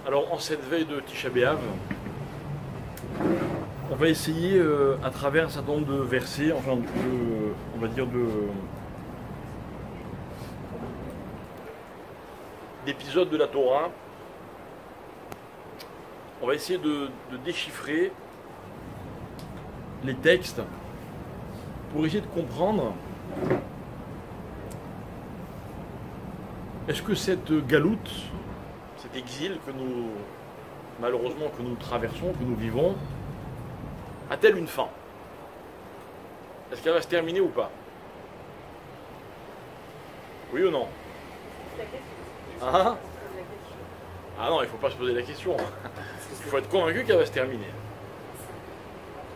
Alors, en cette veille de Tisha B'Av, on va essayer, à travers un certain nombre de versets, enfin, on va dire d'épisodes de la Torah, on va essayer de déchiffrer les textes pour essayer de comprendre est-ce que cette galoute, cet exil que nous, malheureusement, que nous traversons, que nous vivons, a-t-elle une fin? Est-ce qu'elle va se terminer ou pas? Oui ou non? Ah, ah non, il ne faut pas se poser la question. Il faut être convaincu qu'elle va se terminer.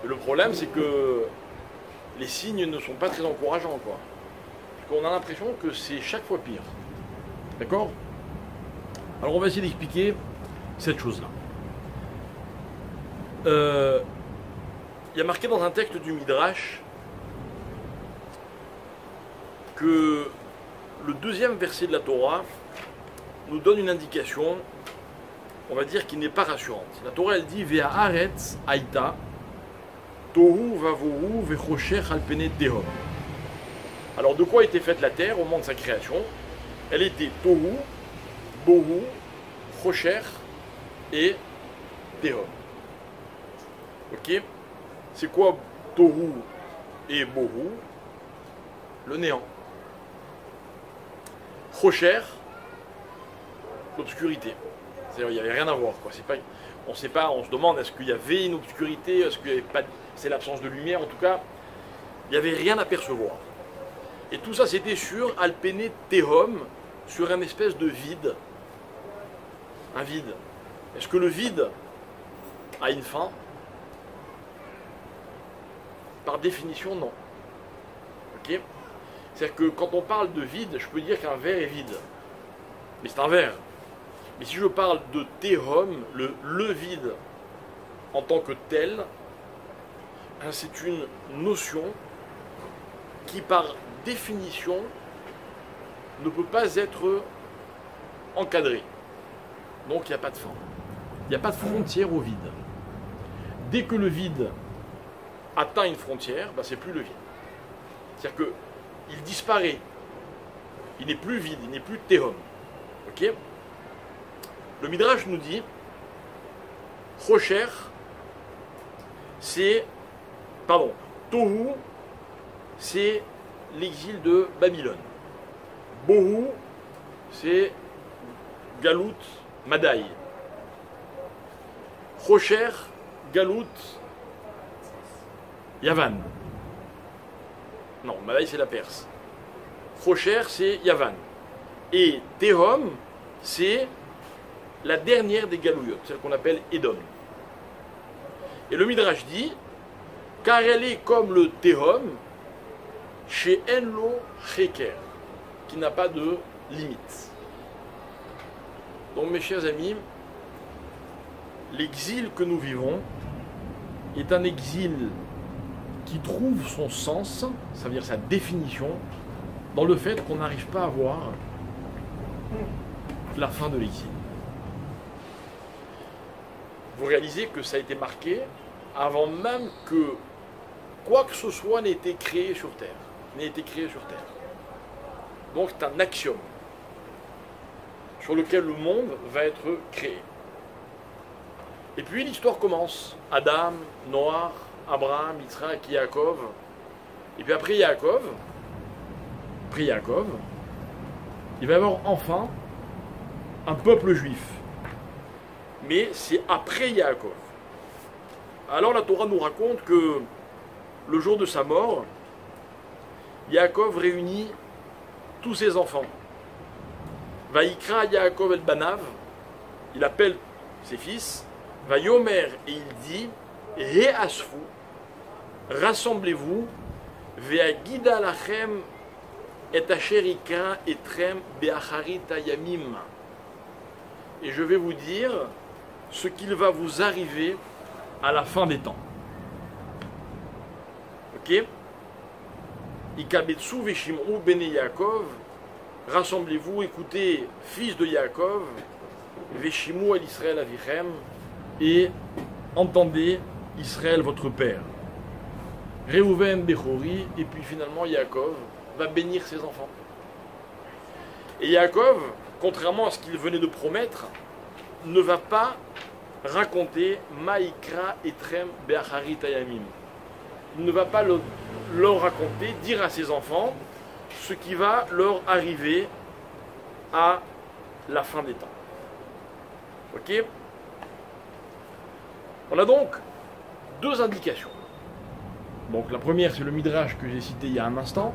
Le problème, c'est que les signes ne sont pas très encourageants, quoi. Parce qu'on a l'impression que c'est chaque fois pire. D'accord? Alors on va essayer d'expliquer cette chose-là. Il y a marqué dans un texte du Midrash que le deuxième verset de la Torah nous donne une indication, on va dire, qui n'est pas rassurante. La Torah, elle dit Vea Haaretz Haïta Tohu Vavohu Vechosher Alpene Tehom. Alors de quoi était faite la terre au moment de sa création? Elle était Tohu, Bohu, Chosher et Tehom. Ok? C'est quoi Tohu et Bohu? Le néant. Chosher, l'obscurité. C'est-à-dire, il n'y avait rien à voir, quoi. C'est pas, on sait pas, on se demande est-ce qu'il y avait une obscurité, est-ce qu'il n'y avait pas, c'est l'absence de lumière, en tout cas, il n'y avait rien à percevoir. Et tout ça, c'était sur Alpene Tehom, sur un espèce de vide. Un vide. Est-ce que le vide a une fin? Par définition, non. Ok? C'est-à-dire que quand on parle de vide, je peux dire qu'un verre est vide. Mais c'est un verre. Mais si je parle de Tehom, le vide en tant que tel, c'est une notion qui, par définition, ne peut pas être encadrée. Donc il n'y a pas de fin. Il n'y a pas de frontière au vide. Dès que le vide atteint une frontière, c'est plus le vide. C'est-à-dire qu'il disparaît. Il n'est plus vide, il n'est plus Tehom. Ok? Le Midrash nous dit Chosher, c'est. Pardon, Tohu, c'est l'exil de Babylone. Bohu, c'est Galout, Madaï. Chosher, Galout, Yavan. Non, Madaï c'est la Perse. Chosher, c'est Yavan. Et Tehom, c'est la dernière des Galouyot, celle qu'on appelle Edom. Et le Midrash dit, car elle est comme le Tehom, chez Enlo Cheker, qui n'a pas de limite. Donc mes chers amis, l'exil que nous vivons est un exil qui trouve son sens, ça veut dire sa définition, dans le fait qu'on n'arrive pas à voir la fin de l'exil. Vous réalisez que ça a été marqué avant même que quoi que ce soit n'ait été créé sur Terre. Donc c'est un axiome sur lequel le monde va être créé. Et puis l'histoire commence. Adam, Noach, Abraham, Yitzhak, Yaakov. Et puis après Yaakov, il va y avoir enfin un peuple juif. Mais c'est après Yaakov. Alors la Torah nous raconte que le jour de sa mort, Yaakov réunit tous ses enfants. Vaïkra Yaakov el Banav, il appelle ses fils, Vayomer, et il dit, Re'asfu, rassemblez-vous, Ve'agida lachem et asherika etrem be'acharit hayamim. Et je vais vous dire ce qu'il va vous arriver à la fin des temps. Ok? Ikabetsu veshim'u bene Yaakov, rassemblez-vous, écoutez, fils de Yaakov, Veshimu el Israël avichem, et entendez Israël votre père. Reuven Bechori, et puis finalement Yaakov va bénir ses enfants. Et Yaakov, contrairement à ce qu'il venait de promettre, ne va pas raconter Maïkra etrem be'acharit hayamim. Il ne va pas leur raconter, dire à ses enfants ce qui va leur arriver à la fin des temps. Ok? On a donc deux indications. Donc la première, c'est le Midrash que j'ai cité il y a un instant,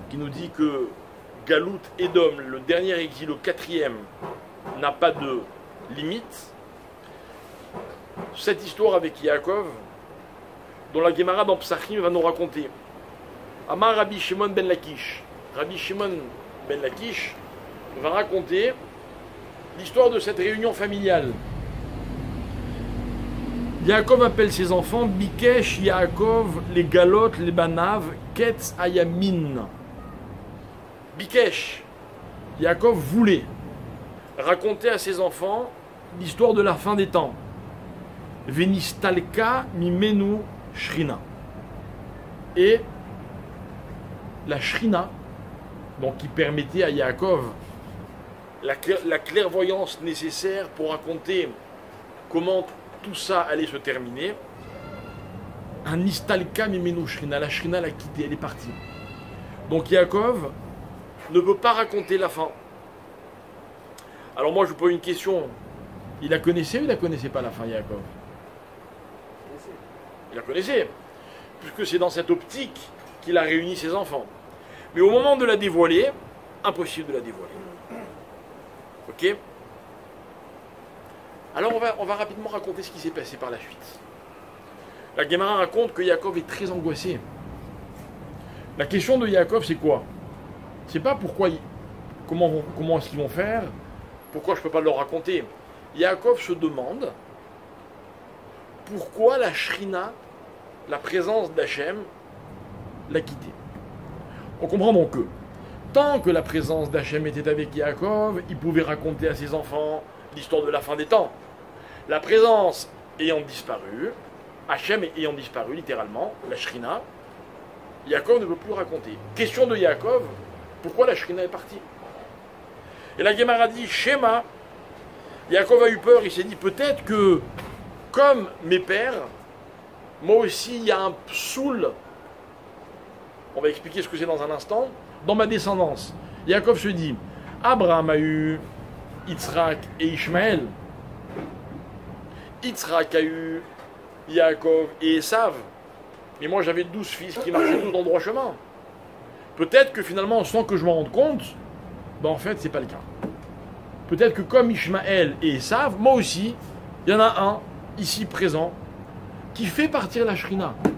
qui nous dit que Galout Edom, le dernier exil, le quatrième, n'a pas de limite. Cette histoire avec Yaakov, dont la Gemara dans Psachim va nous raconter. Amar Rabbi Shimon ben Lakish. Rabbi Shimon ben Lakish va raconter l'histoire de cette réunion familiale. Yaakov appelle ses enfants Bikesh Yaakov, les Galot, les Banav, Ketz Ayamin. Bikesh, Yaakov voulait raconter à ses enfants l'histoire de la fin des temps. Venistalka mimenu shrina. Et la shrina, donc qui permettait à Yaakov la clairvoyance nécessaire pour raconter comment tout ça allait se terminer. Un istalka mimenu shrina, la shrina l'a quitté, elle est partie. Donc Yaakov ne peut pas raconter la fin. Alors moi je vous pose une question. Il la connaissait ou il la connaissait pas la fin, Yaakov? Il la connaissait, puisque c'est dans cette optique qu'il a réuni ses enfants. Mais au moment de la dévoiler, impossible de la dévoiler. Ok? Alors on va rapidement raconter ce qui s'est passé par la suite. La Gemara raconte que Yaakov est très angoissé. La question de Yaakov, c'est quoi? C'est pas pourquoi, comment est-ce qu'ils vont faire, pourquoi je ne peux pas leur raconter. Yaakov se demande pourquoi la Shrina, la présence d'Hachem, l'a quitté. On comprend donc que tant que la présence d'Hachem était avec Yaakov, il pouvait raconter à ses enfants l'histoire de la fin des temps. La présence ayant disparu, Hachem ayant disparu littéralement, la Shrina, Yaakov ne peut plus raconter. Question de Yaakov, pourquoi la Shrina est partie? Et la Gemara dit, Shema, Yaakov a eu peur, il s'est dit peut-être que, comme mes pères, moi aussi il y a un psoul, on va expliquer ce que c'est dans un instant, dans ma descendance. Yaakov se dit, Abraham a eu Yitzhak et Ishmaël, Yitzhak a eu Yaakov et Esav, mais moi j'avais 12 fils qui marchaient tous dans le droit chemin. Peut-être que finalement, sans que je m'en rende compte, ben en fait c'est pas le cas. Peut-être que comme Ishmaël et Esav, moi aussi, il y en a un, ici présent, qui fait partir la Shrina. Vous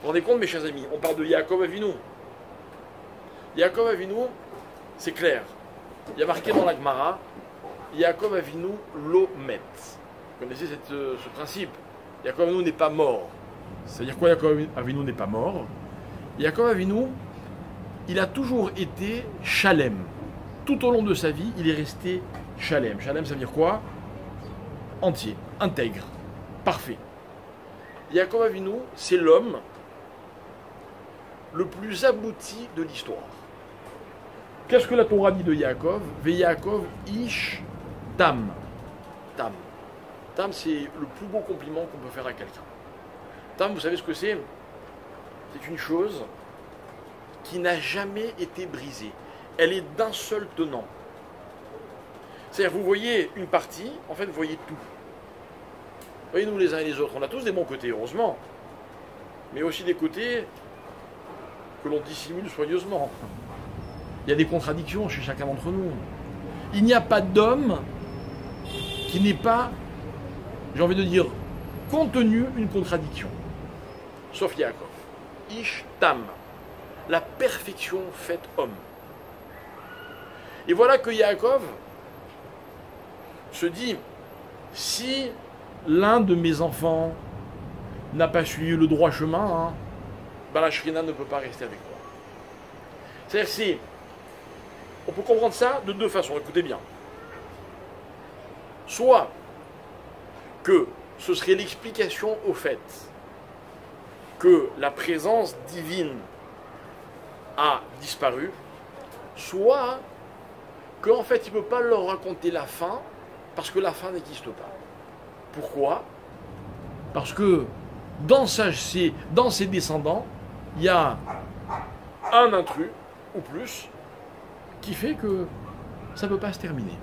vous rendez compte, mes chers amis, on parle de Yaakov Avinu. Yaakov Avinu, c'est clair. Il y a marqué dans la Gemara, Yaakov Avinu lo met. Vous connaissez ce principe. Yaakov Avinu n'est pas mort. C'est-à-dire quoi, Yaakov Avinu n'est pas mort? Yaakov Avinu, il a toujours été Shalem. Tout au long de sa vie, il est resté Shalem. Shalem, ça veut dire quoi? Entier, intègre, parfait. Yaakov Avinu, c'est l'homme le plus abouti de l'histoire. Qu'est-ce que la Torah dit de Yaakov? Ve Yaakov ish tam. Tam. Tam, c'est le plus beau compliment qu'on peut faire à quelqu'un. Tam, vous savez ce que c'est? C'est une chose qui n'a jamais été brisée. Elle est d'un seul tenant. C'est-à-dire, vous voyez une partie, en fait, vous voyez tout. Vous voyez, nous les uns et les autres, on a tous des bons côtés, heureusement. Mais aussi des côtés que l'on dissimule soigneusement. Il y a des contradictions chez chacun d'entre nous. Il n'y a pas d'homme qui n'ait pas, j'ai envie de dire, contenu une contradiction. Sauf Yaakov. Ish tam. La perfection faite homme. Et voilà que Yaakov se dit, si l'un de mes enfants n'a pas suivi le droit chemin, ben la Shrina ne peut pas rester avec moi. C'est-à-dire, on peut comprendre ça de deux façons, écoutez bien. soit que ce serait l'explication au fait que la présence divine a disparu, soit qu'en fait il ne peut pas leur raconter la fin parce que la fin n'existe pas. Pourquoi? Parce que dans ses descendants, il y a un intrus, ou plus, qui fait que ça ne peut pas se terminer.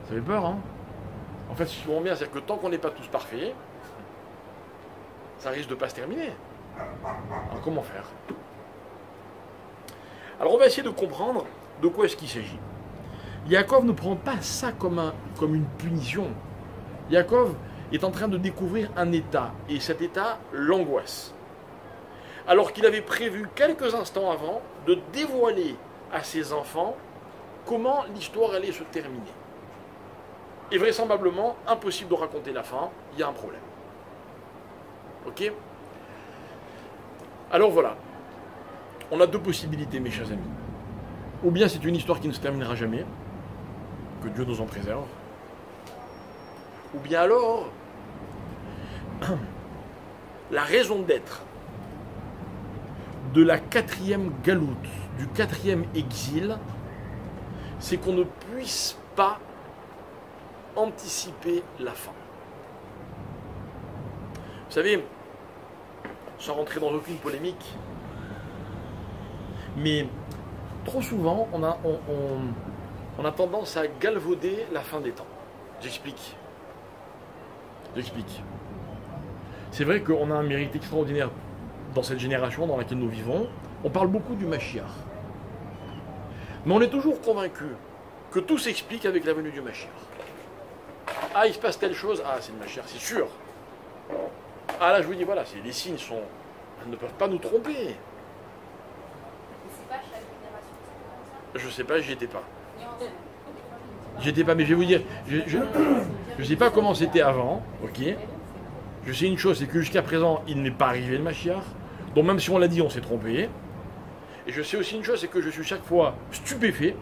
Ça fait peur, hein? En fait, si je comprends bien, c'est que tant qu'on n'est pas tous parfaits, ça risque de ne pas se terminer. Alors comment faire? Alors on va essayer de comprendre de quoi est-ce qu'il s'agit. Yaakov ne prend pas ça comme une punition. Yaakov est en train de découvrir un état, et cet état l'angoisse. Alors qu'il avait prévu quelques instants avant de dévoiler à ses enfants comment l'histoire allait se terminer. Et vraisemblablement, impossible de raconter la fin, il y a un problème. Ok? Alors voilà, on a deux possibilités, mes chers amis. Ou bien c'est une histoire qui ne se terminera jamais, que Dieu nous en préserve. Ou bien alors, la raison d'être de la 4e galoute, du 4e exil, c'est qu'on ne puisse pas anticiper la fin. Vous savez, sans rentrer dans aucune polémique, mais trop souvent, on a tendance à galvauder la fin des temps. J'explique. C'est vrai qu'on a un mérite extraordinaire dans cette génération dans laquelle nous vivons. On parle beaucoup du Mashiach. Mais on est toujours convaincu que tout s'explique avec la venue du Mashiach. Ah, il se passe telle chose, ah, c'est le Mashiach, c'est sûr. Ah, là, je vous dis, voilà, les signes ne peuvent pas nous tromper. Je sais pas, j'y étais pas. Mais je vais vous dire, je sais pas comment c'était avant, ok? Je sais une chose, c'est que jusqu'à présent, il n'est pas arrivé le Mashiach. Donc même si on l'a dit, on s'est trompé. Et je sais aussi une chose, c'est que je suis chaque fois stupéfait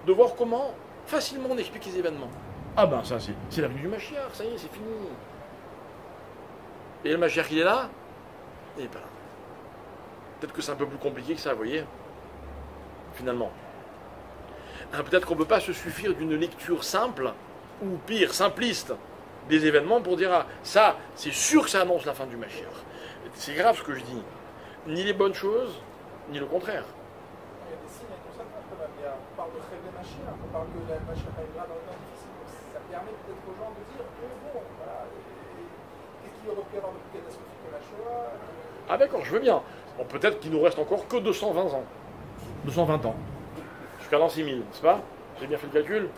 de voir comment facilement on explique les événements. Ah ben ça, c'est la venue du Mashiach, ça y est, c'est fini. Et le Mashiach, il est là? Il n'est pas là. Peut-être que c'est un peu plus compliqué que ça, vous voyez? Finalement. Peut-être qu'on ne peut pas se suffire d'une lecture simple, ou pire, simpliste, des événements pour dire, ah, ça, c'est sûr que ça annonce la fin du Mashiach. C'est grave ce que je dis. Ni les bonnes choses, ni le contraire. Il y a des signes inconséquents quand même. On parle de Chevle Mashiach, on parle que la Mashiach arrivera dans le temps difficile. Ça permet peut-être aux gens de dire, bon, voilà, qu'est-ce qu'il aurait pu y avoir de plus catastrophique que la Shoah? Ah d'accord, je veux bien. Bon, peut-être qu'il nous reste encore que 220 ans. 220 ans. Jusqu'à l'an 6000, n'est-ce pas? J'ai bien fait le calcul?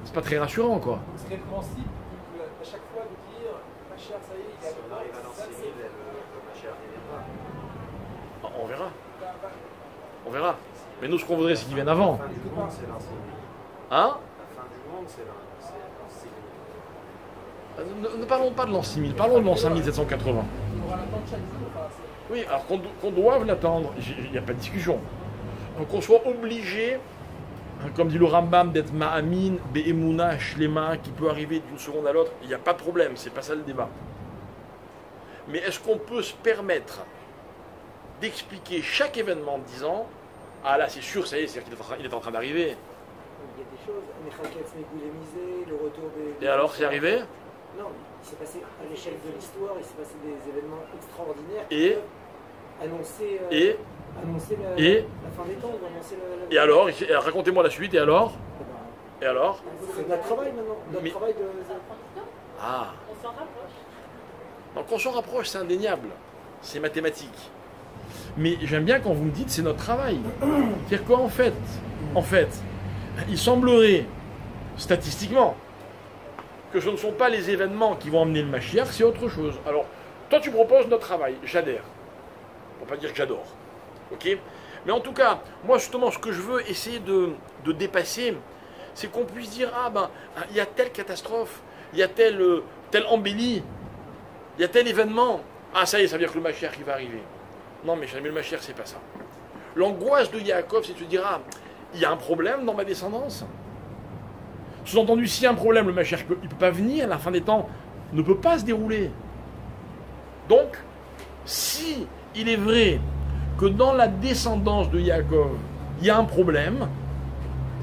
C'est pas très rassurant, quoi. C'est répréhensible à chaque fois de dire, Mashiach, ça y est, il est Si on arrive à l'an 6000, le Mashiach ne vient pas. On verra. On verra. Mais nous, ce qu'on voudrait, c'est qu'il vienne avant. La fin du monde, c'est l'an 6000. Hein? La fin du monde, c'est l'an 6000. Ne parlons pas de l'an 6000, parlons de l'an 5780. on aura l'attendre chaque jour. Oui, alors qu'on doive l'attendre, il n'y a pas de discussion. Donc qu'on soit obligé, comme dit le Rambam, d'être Ma'amin, Be'emuna, Shlema, qui peut arriver d'une seconde à l'autre, il n'y a pas de problème, c'est pas ça le débat. Mais est-ce qu'on peut se permettre d'expliquer chaque événement en disant, ah là c'est sûr, ça y est, c'est-à-dire qu'il est en train d'arriver. Il y a des choses, Mechaketz Megoulémisé, le retour des... Et alors, c'est arrivé? Non, il s'est passé à l'échelle de l'histoire, il s'est passé des événements extraordinaires qui Et peuvent annoncer, annoncer la fin des temps, ou annoncer la... Et alors, racontez-moi la suite, et alors? Eh Et alors? ben, c'est notre travail maintenant, notre Mais- travail de... Ah, On s'en rapproche. donc on s'en rapproche, c'est indéniable, c'est mathématique. Mais j'aime bien quand vous me dites c'est notre travail. C'est-à-dire qu'en fait, il semblerait, statistiquement, que ce ne sont pas les événements qui vont amener le Mashiach, c'est autre chose. Alors, toi tu proposes notre travail, j'adhère. Pour pas dire que j'adore. Ok? Mais en tout cas, moi justement, ce que je veux essayer de dépasser, c'est qu'on puisse dire, ah ben, il y a telle catastrophe, il y a telle embellie, il y a tel événement. Ah ça y est, ça veut dire que le Mashiach il va arriver. Non mais le Mashiach c'est pas ça. L'angoisse de Yaakov c'est de se dire, ah, il y a un problème dans ma descendance. Sous-entendu, s'il y a un problème, le Mashiach il ne peut pas venir, la fin des temps ne peut pas se dérouler. Donc, si il est vrai que dans la descendance de Yaakov, il y a un problème,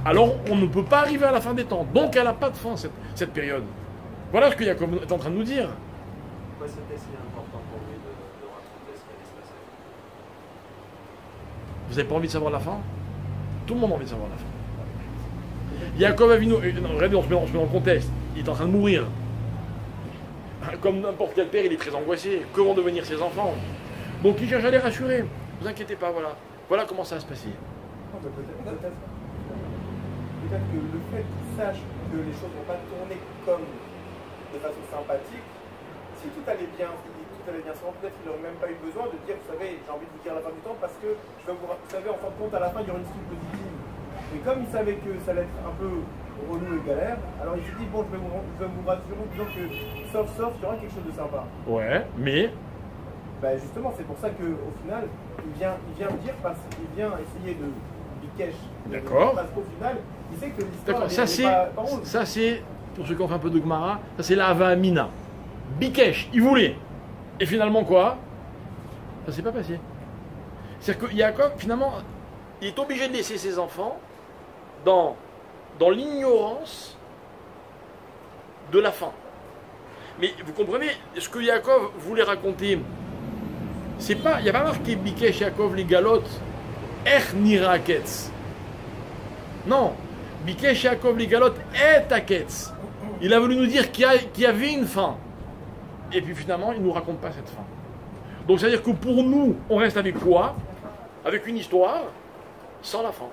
alors on ne peut pas arriver à la fin des temps. Donc elle n'a pas de fin, cette période. Voilà ce que Yaakov est en train de nous dire. Pourquoi c'était si important pour lui de raconter ce qui allait se passer? Vous n'avez pas envie de savoir la fin? Tout le monde a envie de savoir la fin. Yaakov Avinu, regardez, on se met dans le contexte, il est en train de mourir. Comme n'importe quel père, il est très angoissé. Que vont devenir ses enfants? Donc il cherche à les rassurer. Ne vous inquiétez pas, voilà. Voilà comment ça va se passer. Non, mais peut-être que le fait qu'ils sachent que les choses ne vont pas tourner comme de façon sympathique, si tout allait bien, souvent peut-être qu'il n'aurait même pas eu besoin de dire, vous savez, j'ai envie de vous dire la fin du temps parce que, vous savez, en fin de compte, à la fin, il y aura une suite positive. Et comme il savait que ça allait être un peu relou et galère, alors il s'est dit, bon, je vais vous rassurer en disant que, sauf, il y aura quelque chose de sympa. Ouais, mais... Ben justement, c'est pour ça qu'au final, il vient me dire, parce qu'il vient essayer de Bikesh. D'accord. Parce qu'au final, il sait que l'histoire... D'accord, pas... ça c'est, pour ceux qui ont fait un peu de Gemara, ça c'est la Hava Amina. Bikesh, il voulait. Et finalement quoi? Ça s'est pas passé. C'est-à-dire que Yaakov, finalement, il est obligé de laisser ses enfants dans l'ignorance de la fin. Mais vous comprenez, ce que Yaakov voulait raconter, c'est pas, il n'y a pas marqué Bikesh Yaakov les galotes, Niraketz. Non, Bikesh Yaakov les galotes est Aketz. Il a voulu nous dire qu'il y avait une fin. Et puis finalement, il ne nous raconte pas cette fin. Donc ça veut dire que pour nous, on reste avec quoi? Avec une histoire sans la fin.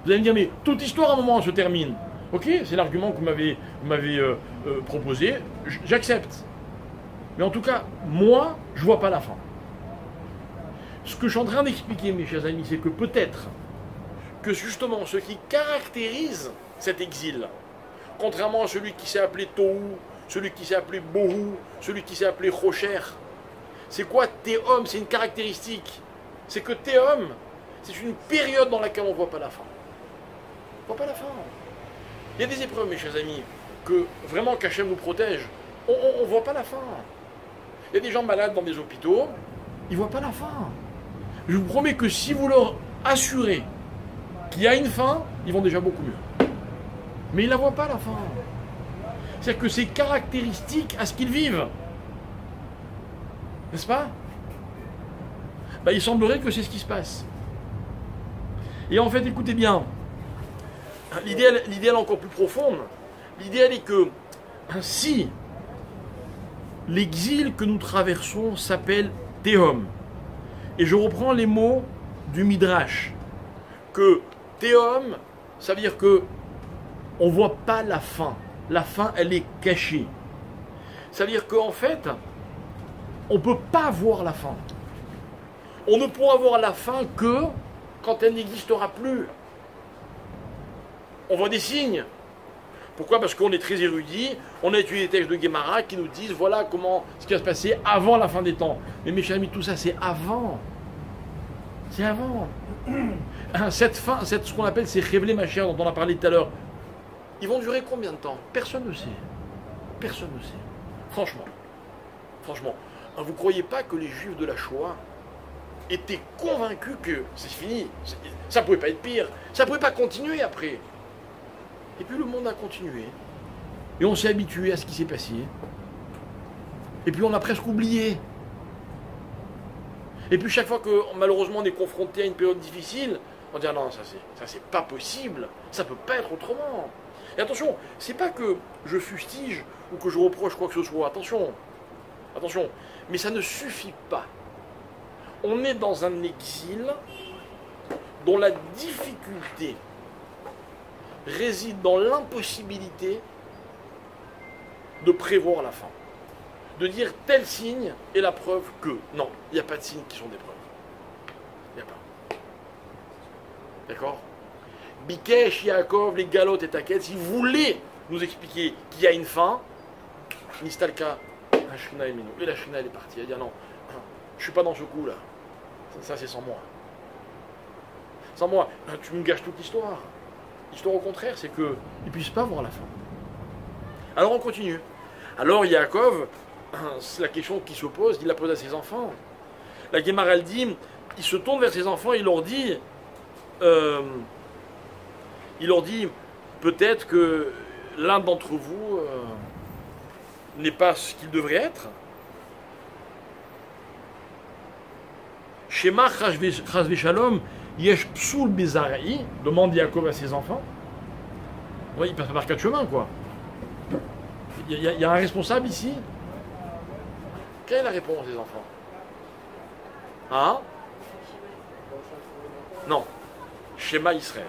Vous allez me dire, mais toute histoire à un moment se termine. Ok, c'est l'argument que vous m'avez proposé, j'accepte. Mais en tout cas, moi, je ne vois pas la fin. Ce que je suis en train d'expliquer, mes chers amis, c'est que peut-être que justement ce qui caractérise cet exil, contrairement à celui qui s'est appelé Tohu, celui qui s'est appelé Bohu, celui qui s'est appelé Rocher, c'est quoi Théom? C'est une caractéristique. C'est que Théom, c'est une période dans laquelle on ne voit pas la fin. On ne voit pas la fin. Il y a des épreuves, mes chers amis, que vraiment qu'Hachem nous protège. On ne voit pas la fin. Il y a des gens malades dans des hôpitaux, ils ne voient pas la fin. Je vous promets que si vous leur assurez qu'il y a une fin, ils vont déjà beaucoup mieux. Mais ils ne la voient pas la fin. C'est-à-dire que c'est caractéristique à ce qu'ils vivent. N'est-ce pas? Ben, il semblerait que c'est ce qui se passe. Et en fait, écoutez bien, l'idéal encore plus profonde, l'idéal est que si l'exil que nous traversons s'appelle Théom, et je reprends les mots du Midrash, que Théom, ça veut dire que on ne voit pas la fin. La fin, elle est cachée. Ça veut dire qu'en fait, on ne peut pas voir la fin. On ne pourra voir la fin que quand elle n'existera plus. On voit des signes. Pourquoi? Parce qu'on est très érudit, on a étudié les textes de Gemara qui nous disent voilà comment ce qui va se passer avant la fin des temps. Mais mes chers amis, tout ça c'est avant. C'est avant. Cette fin, ce qu'on appelle ces Chevlei Mashiach dont on a parlé tout à l'heure, ils vont durer combien de temps? Personne ne sait. Personne ne sait. Franchement. Vous ne croyez pas que les Juifs de la Shoah étaient convaincus que c'est fini? Ça ne pouvait pas être pire. Ça ne pouvait pas continuer après. Et puis le monde a continué. Et on s'est habitué à ce qui s'est passé. Et puis on a presque oublié. Et puis chaque fois que malheureusement on est confronté à une période difficile, on dit ah non, ça c'est pas possible, ça peut pas être autrement. Et attention, c'est pas que je fustige ou que je reproche quoi que ce soit, attention, mais ça ne suffit pas. On est dans un exil dont la difficulté réside dans l'impossibilité de prévoir la fin. De dire tel signe est la preuve que. Non, il n'y a pas de signes qui sont des preuves. Il n'y a pas. D'accord? Bikesh, Yaakov, les galotes et Taketz, ils voulaient nous expliquer qu'il y a une fin. Nistalka, la Shrina est minou. Et la Shrina, elle est partie. Elle dit non, je ne suis pas dans ce coup là. Ça c'est sans moi. Sans moi, tu me gâches toute l'histoire. L'histoire au contraire, c'est qu'ils ne puissent pas voir la fin. Alors on continue. Alors Yaakov, c'est la question qui se pose, il la pose à ses enfants. La Guémara, elle dit, il se tourne vers ses enfants et il leur dit, peut-être que l'un d'entre vous n'est pas ce qu'il devrait être. Shema chas v'shalom yesh psoul bezaraï, demande Yaakov à ses enfants. Ouais, il passe par 4 chemins, quoi. Il y a un responsable ici. Quelle est la réponse des enfants? Hein? Non. Shema Israël.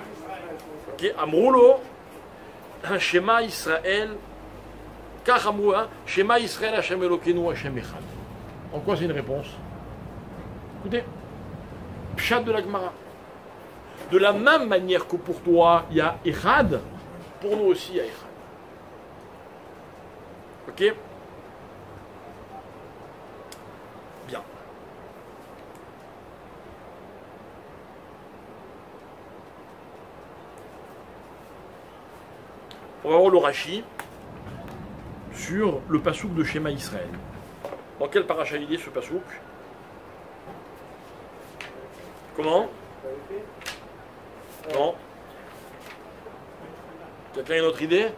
Ok, Amroulo, Shema Israël, Kach Amrou, Shema Israël, Hashem Elokeinu, Hashem Echad. En quoi c'est une réponse? Écoutez, Pshat de la Gemara. De la même manière que pour toi, il y a Echad, pour nous aussi, il y a Echad. Ok? Bien. On va voir le Rashi sur le pasouk de Shema Israël. Dans quel paracha il est ce pasouk? Comment? Non? Quelqu'un a une autre idée?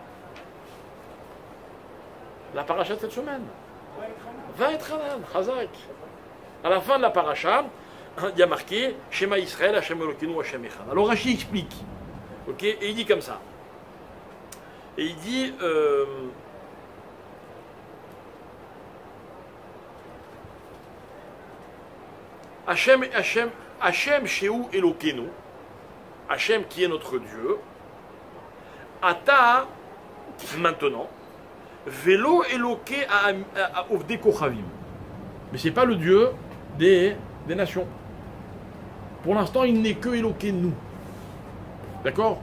La paracha de cette semaine. Vaetranan, Chazak. À la fin de la paracha, il y a marqué Shema Israël, Hashem Elokeinu, Hashem Echad. Alors Rashi explique. Ok? Et il dit comme ça. Et il dit Hashem Sheu Elokeinu, Hashem qui est notre Dieu, Ata, maintenant, Velo Eloke à Ovde Kochavim. Mais ce n'est pas le Dieu des nations. Pour l'instant, il n'est que Elokeinu. D'accord?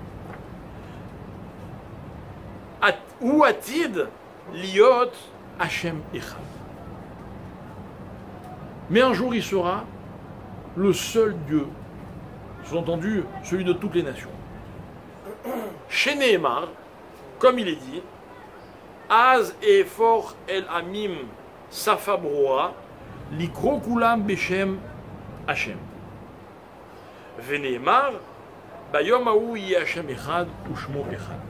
Ou Atid Liot Hashem Echad. Mais un jour, il sera le seul Dieu, sous-entendu celui de toutes les nations. Chez Nehemar, comme il est dit, Az efor el amim safa broa, likro kulam beshem Hashem. Venehemar, bayom haou yi Hashem echad ushmo echad.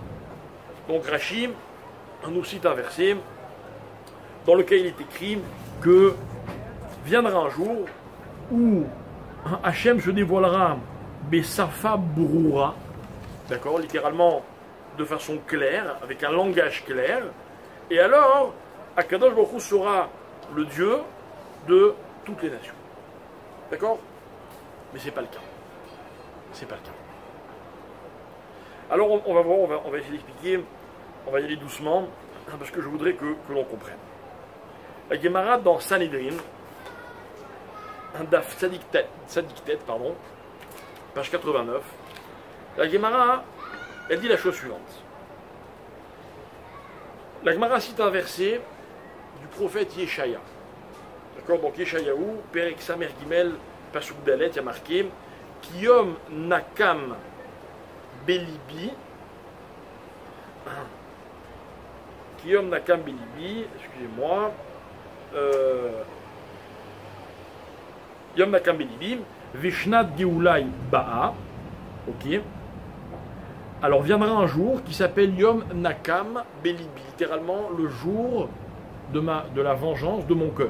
Donc Rashi nous cite un verset dans lequel il est écrit que viendra un jour où Hashem se dévoilera besafa broura, d'accord, littéralement de façon claire, avec un langage clair, et alors Akadosh Baruch Hu sera le Dieu de toutes les nations. D'accord? Mais c'est pas le cas. C'est pas le cas. Alors on va voir, on va essayer d'expliquer, on va y aller doucement, parce que je voudrais que l'on comprenne. La Gemara dans Sanhedrin, Daf Tzadik Tet, pardon, page 89, la Gemara, elle dit la chose suivante. La Gemara cite un verset du prophète Yeshaya. D'accord? Donc Yeshayahu, Perek Samer Gimel, Pasuk Dalet, il y a marqué Kiyom Nakam Belibi. Kiyom Nakam Belibi, excusez-moi. Yom Nakam Belibi, Vishnat Geulai Ba'a. Ok. Alors viendra un jour qui s'appelle Yom Nakam Belibi, littéralement le jour de la vengeance de mon cœur.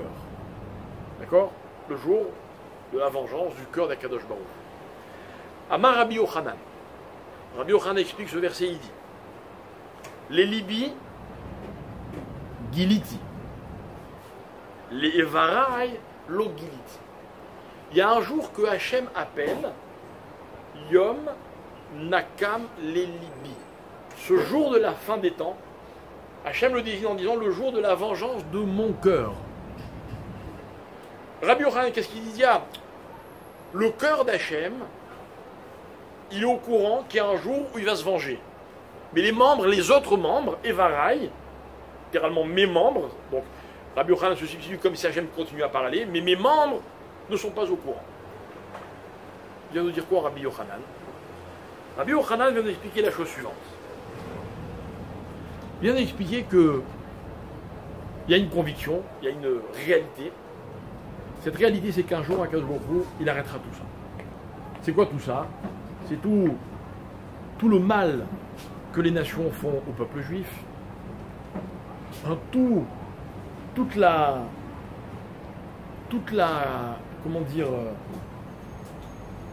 D'accord? Le jour de la vengeance du cœur d'Akadosh Baruch. Amar Rabbi Yochanan. Rabbi Yochanan explique ce verset, il dit les Libi Giliti. Les Evarai Lo Giliti. Il y a un jour que Hachem appelle Yom Nakam Lelibi. Ce jour de la fin des temps, Hachem le désigne en disant le jour de la vengeance de mon cœur. Rabbi Yochanan, qu'est-ce qu'il dit? Le cœur d'Hachem, il est au courant qu'il y a un jour où il va se venger. Mais les autres membres, Evarai, littéralement mes membres, donc Rabbi Yochanan se substitue comme si Hachem continue à parler, mais mes membres ne sont pas au courant. Il vient nous dire quoi, Rabbi Yochanan? Rabbi Yochanan vient d'expliquer la chose suivante. Il vient d'expliquer que il y a une conviction, il y a une réalité. Cette réalité, c'est qu'un jour, Akadosh Baruch Hu, il arrêtera tout ça. C'est quoi tout ça? C'est tout le mal que les nations font au peuple juif. Toute la, comment dire,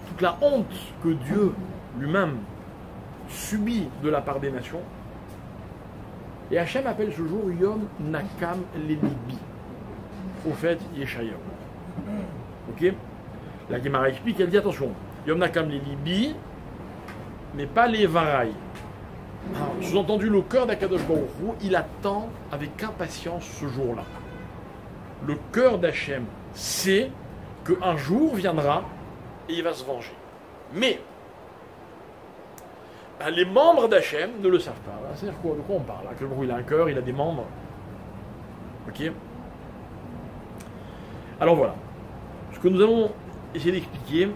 toute la honte que Dieu lui-même subit de la part des nations. Et Hachem appelle ce jour Yom Nakam Lelibi, prophète Yeshayahu. Ok? La Gemara explique, elle dit attention, Yom Nakam Lelibi, mais pas les Varaï. Sous-entendu, le cœur d'Akadosh Baruch Hu, il attend avec impatience ce jour-là. Le cœur d'Hachem sait qu'un jour viendra et il va se venger. Mais les membres d'Hachem ne le savent pas. C'est-à-dire quoi? De quoi on parle? Akadosh Baruch Hu, il a un cœur, il a des membres. Ok? Alors voilà. Ce que nous allons essayer d'expliquer,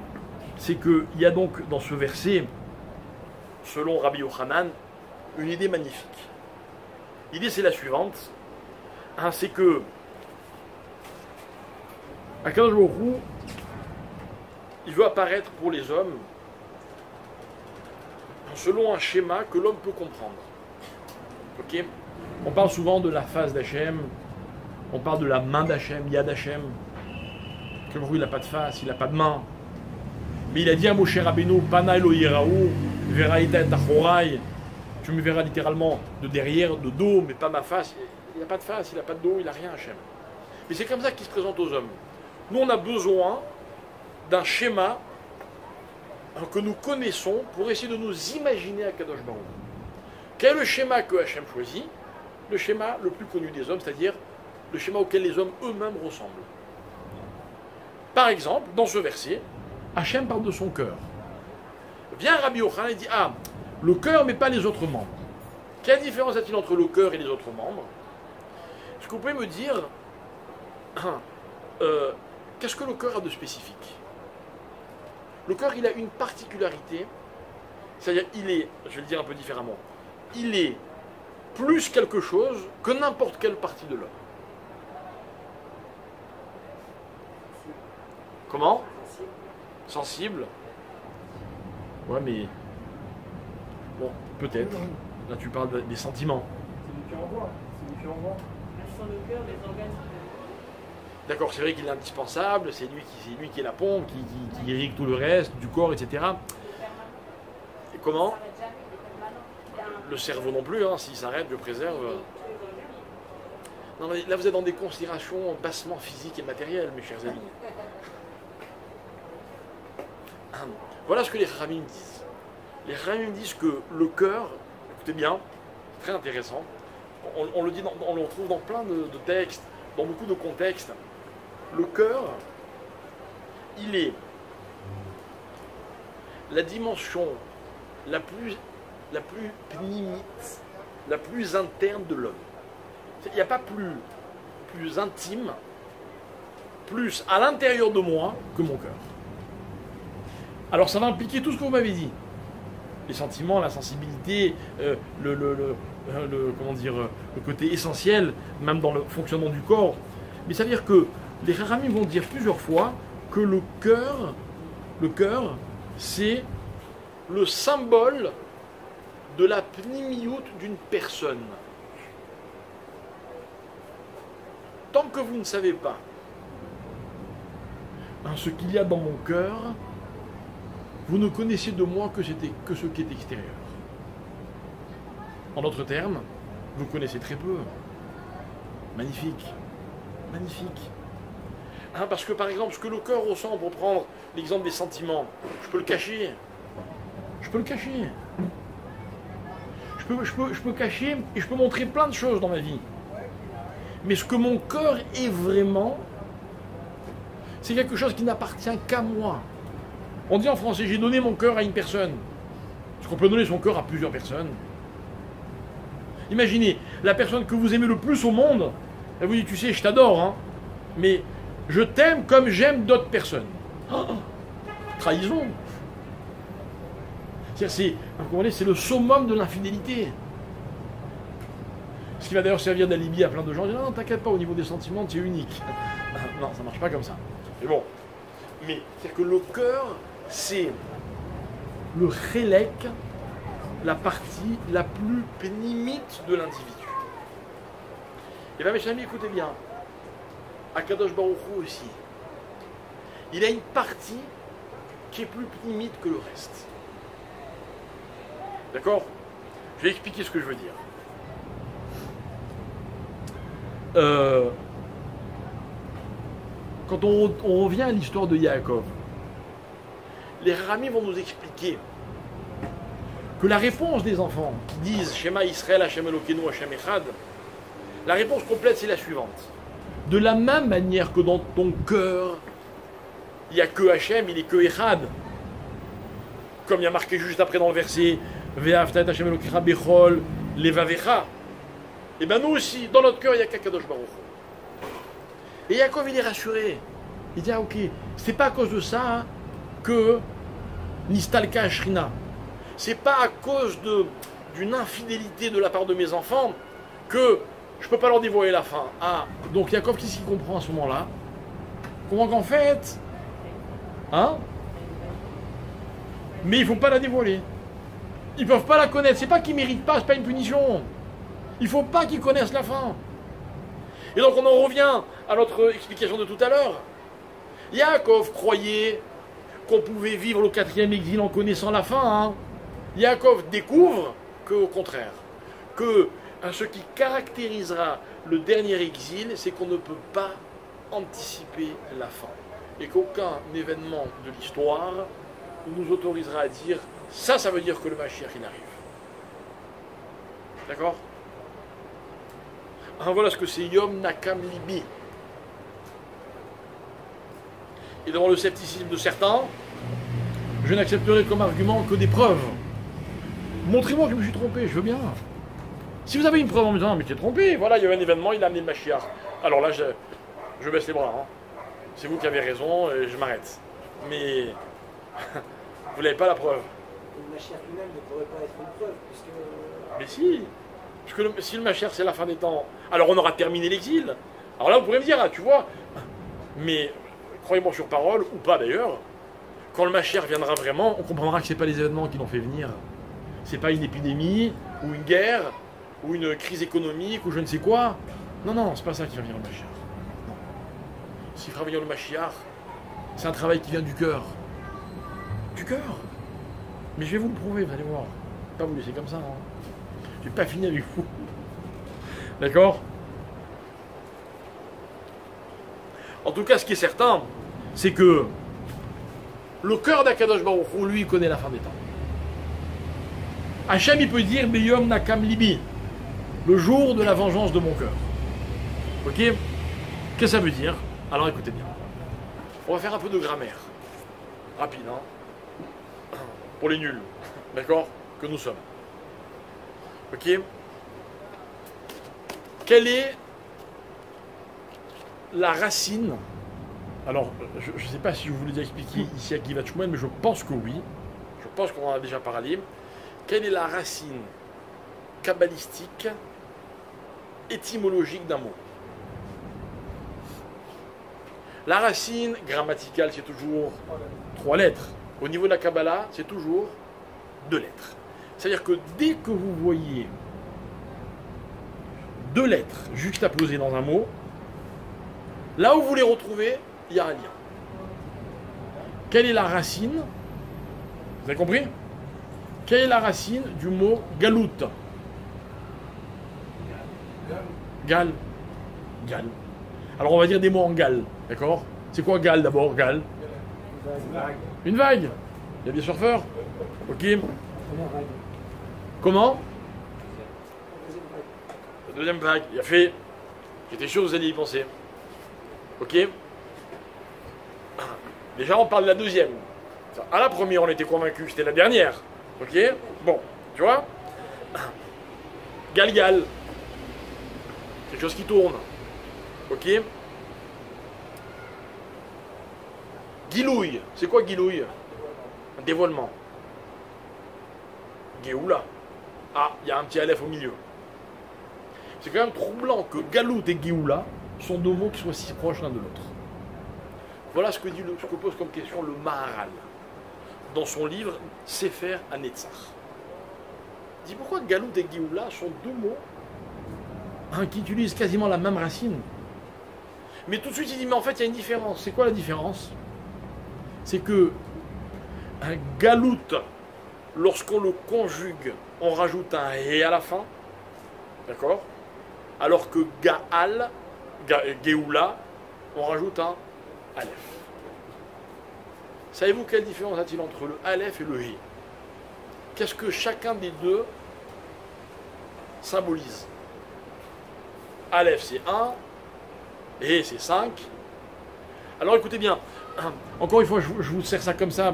c'est qu'il y a donc dans ce verset, selon Rabbi Yochanan, une idée magnifique. L'idée c'est la suivante, c'est que Akadosh Baruch Hu, il veut apparaître pour les hommes selon un schéma que l'homme peut comprendre. Ok? On parle souvent de la face d'Hachem, on parle de la main d'Hachem, Yad Hachem. Akadosh Baruch Hu, il n'a pas de face, il n'a pas de main. Mais il a dit à Moshe Rabbeinu, Pana Elo Yeraou, Veraïta et Achorai, tu me verras littéralement de derrière, de dos, mais pas ma face. Il n'a pas de face, il n'a pas de dos, il n'a rien, Hachem. Mais c'est comme ça qu'il se présente aux hommes. Nous, on a besoin d'un schéma que nous connaissons pour essayer de nous imaginer Akadosh Baruch Hu. Quel est le schéma que Hachem choisit? Le schéma le plus connu des hommes, c'est-à-dire le schéma auquel les hommes eux-mêmes ressemblent. Par exemple, dans ce verset, Hachem parle de son cœur. Vient Rabbi Yochanan et dit, le cœur mais pas les autres membres. Quelle différence y a-t-il entre le cœur et les autres membres? Est-ce que vous pouvez me dire, qu'est-ce que le cœur a de spécifique? Le cœur, il a une particularité, c'est-à-dire, il est, je vais le dire un peu différemment, il est plus quelque chose que n'importe quelle partie de l'homme. Comment? Sensible. Ouais, mais... Bon, peut-être. Là, tu parles des sentiments. C'est lui qui envoie. C'est lui qui envoie. Sans le cœur, les organes. D'accord, c'est vrai qu'il est indispensable, c'est lui qui est la pompe, qui irrigue tout le reste, du corps, etc. Et comment? Le cerveau non plus, s'il s'arrête, je préserve. Non, mais là, vous êtes dans des considérations bassement physiques et matérielles, mes chers amis. Voilà ce que les Ramim disent. Les Ramim disent que le cœur, écoutez bien, c'est très intéressant, on le dit, on le retrouve dans plein de textes, dans beaucoup de contextes. Le cœur, il est la dimension la plus pnimite, la plus interne de l'homme. Il n'y a pas plus intime, plus à l'intérieur de moi que mon cœur. Alors ça va impliquer tout ce que vous m'avez dit. Les sentiments, la sensibilité, comment dire, le côté essentiel, même dans le fonctionnement du corps. Mais ça veut dire que les Rahamim vont dire plusieurs fois que le cœur, c'est le symbole de la pnimiout d'une personne. Tant que vous ne savez pas ce qu'il y a dans mon cœur, vous ne connaissez de moi que ce qui est extérieur. En d'autres termes, vous connaissez très peu. Magnifique. Magnifique. Parce que par exemple, ce que le cœur ressent, pour prendre l'exemple des sentiments, je peux le cacher. Je peux le cacher. Je peux cacher et je peux montrer plein de choses dans ma vie. Mais ce que mon cœur est vraiment, c'est quelque chose qui n'appartient qu'à moi. On dit en français, j'ai donné mon cœur à une personne. Est-ce qu'on peut donner son cœur à plusieurs personnes? Imaginez, la personne que vous aimez le plus au monde, elle vous dit, tu sais, je t'adore, mais je t'aime comme j'aime d'autres personnes. Trahison. vous comprenez, c'est le summum de l'infidélité. Ce qui va d'ailleurs servir d'alibi à plein de gens. Ils disent, non, t'inquiète pas, au niveau des sentiments, tu es unique. Non, ça marche pas comme ça. Mais bon. Mais c'est que le cœur, c'est le chélek, la partie la plus pénimite de l'individu. Et bien mes amis, écoutez bien. Akadosh Baruch Hu aussi. Il a une partie qui est plus pénimite que le reste. D'accord? Je vais expliquer ce que je veux dire. Quand on revient à l'histoire de Yaakov, les Rami vont nous expliquer que la réponse des enfants qui disent Shema Israël, Hashem Elokeinu, Hashem Echad, la réponse complète c'est la suivante. De la même manière que dans ton cœur, il n'y a que Hashem, il n'est que Echad. Comme il y a marqué juste après dans le verset Ve'aftat Hashem Elokecha Bechol Levavecha. Et bien nous aussi, dans notre cœur, il n'y a qu'Akadosh Baruch Hu. Et Yaakov, il est rassuré. Il dit, ah ok, c'est pas à cause de ça que Nistalka Ashrina. C'est pas à cause d'une infidélité de la part de mes enfants que je peux pas leur dévoiler la fin. Ah, donc Yaakov, qu'est-ce qu'il comprend à ce moment-là? Comment qu'en fait, hein? Mais il faut pas la dévoiler. Ils peuvent pas la connaître. C'est pas qu'ils méritent pas, c'est pas une punition. Il faut pas qu'ils connaissent la fin. Et donc on en revient à notre explication de tout à l'heure. Yaakov croyait qu'on pouvait vivre le 4e exil en connaissant la fin. Hein. Yaakov découvre qu'au contraire, que ce qui caractérisera le dernier exil, c'est qu'on ne peut pas anticiper la fin. Et qu'aucun événement de l'histoire ne nous autorisera à dire ça veut dire que le Mashiach il arrive. D'accord? Voilà ce que c'est Yom Nakam Libi. Et devant le scepticisme de certains, je n'accepterai comme argument que des preuves. Montrez-moi que je me suis trompé, je veux bien. Si vous avez une preuve en me disant, mais tu es trompé, voilà, il y a eu un événement, il a amené le Mashiach. Alors là, je baisse les bras. Hein. C'est vous qui avez raison, et je m'arrête. Mais vous n'avez pas la preuve. Le Mashiach lui-même ne pourrait pas être une preuve, puisque... Mais si. Parce que si le Mashiach c'est la fin des temps, alors on aura terminé l'exil. Alors là vous pourrez me dire, ah, tu vois, mais croyez-moi sur parole, ou pas d'ailleurs, quand le Mashiach viendra vraiment, on comprendra que ce n'est pas les événements qui l'ont fait venir. C'est pas une épidémie, ou une guerre, ou une crise économique, ou je ne sais quoi. Non, non, c'est pas ça qui va venir le Mashiach. Non. Ce qui fera venir le Mashiach, c'est un travail qui vient du cœur. Du cœur. Mais je vais vous le prouver, vous allez voir. Je vais pas vous laisser comme ça, hein. Je n'ai pas fini avec vous. D'accord? En tout cas, ce qui est certain, c'est que le cœur d'Akadosh Baruch Hu, lui, connaît la fin des temps. Hachem, il peut dire Beyom Nakam Libi, le jour de la vengeance de mon cœur. Ok? Qu'est-ce que ça veut dire? Alors écoutez bien. On va faire un peu de grammaire. Rapide, hein? Pour les nuls. D'accord? Que nous sommes. Ok? Quelle est la racine? Alors, je ne sais pas si je vous l'ai déjà expliqué ici à Givat Shmuel, mais je pense que oui. Je pense qu'on en a déjà parlé. Quelle est la racine kabbalistique, étymologique d'un mot? La racine grammaticale, c'est toujours 3 lettres. Au niveau de la Kabbalah, c'est toujours 2 lettres. C'est-à-dire que dès que vous voyez 2 lettres juxtaposées dans un mot, là où vous les retrouvez, il y a un lien. Quelle est la racine? Vous avez compris? Quelle est la racine du mot galout? Gal. Gal. Alors on va dire des mots en gal, d'accord? C'est quoi gal d'abord? Gal. Une vague. Il y a des surfeurs? Ok. Comment? La deuxième vague. Il a fait. J'étais sûr que vous alliez y penser. Ok. Déjà on parle de la deuxième. À la première on était convaincus, c'était la dernière. Ok. Bon, tu vois. Gal-gal. Quelque chose qui tourne. Ok. Guilouille. C'est quoi guilouille? Un dévoilement. Géoula. Ah, il y a un petit Aleph au milieu. C'est quand même troublant que Galout et Géoula sont deux mots qui soient si proches l'un de l'autre. Voilà ce que pose comme question le Maharal dans son livre Sefer HaNetzach. Il dit pourquoi Galout et Géoula sont deux mots qui utilisent quasiment la même racine. Mais tout de suite il dit mais en fait il y a une différence. C'est quoi la différence? C'est que un Galout, lorsqu'on le conjugue, on rajoute un et à la fin, d'accord? Alors que Gaal, Géoula, on rajoute un Aleph. Savez-vous quelle différence a-t-il entre le Aleph et le He? Qu'est-ce que chacun des deux symbolise? Aleph c'est 1, He c'est 5. Alors écoutez bien, encore une fois je vous sers ça comme ça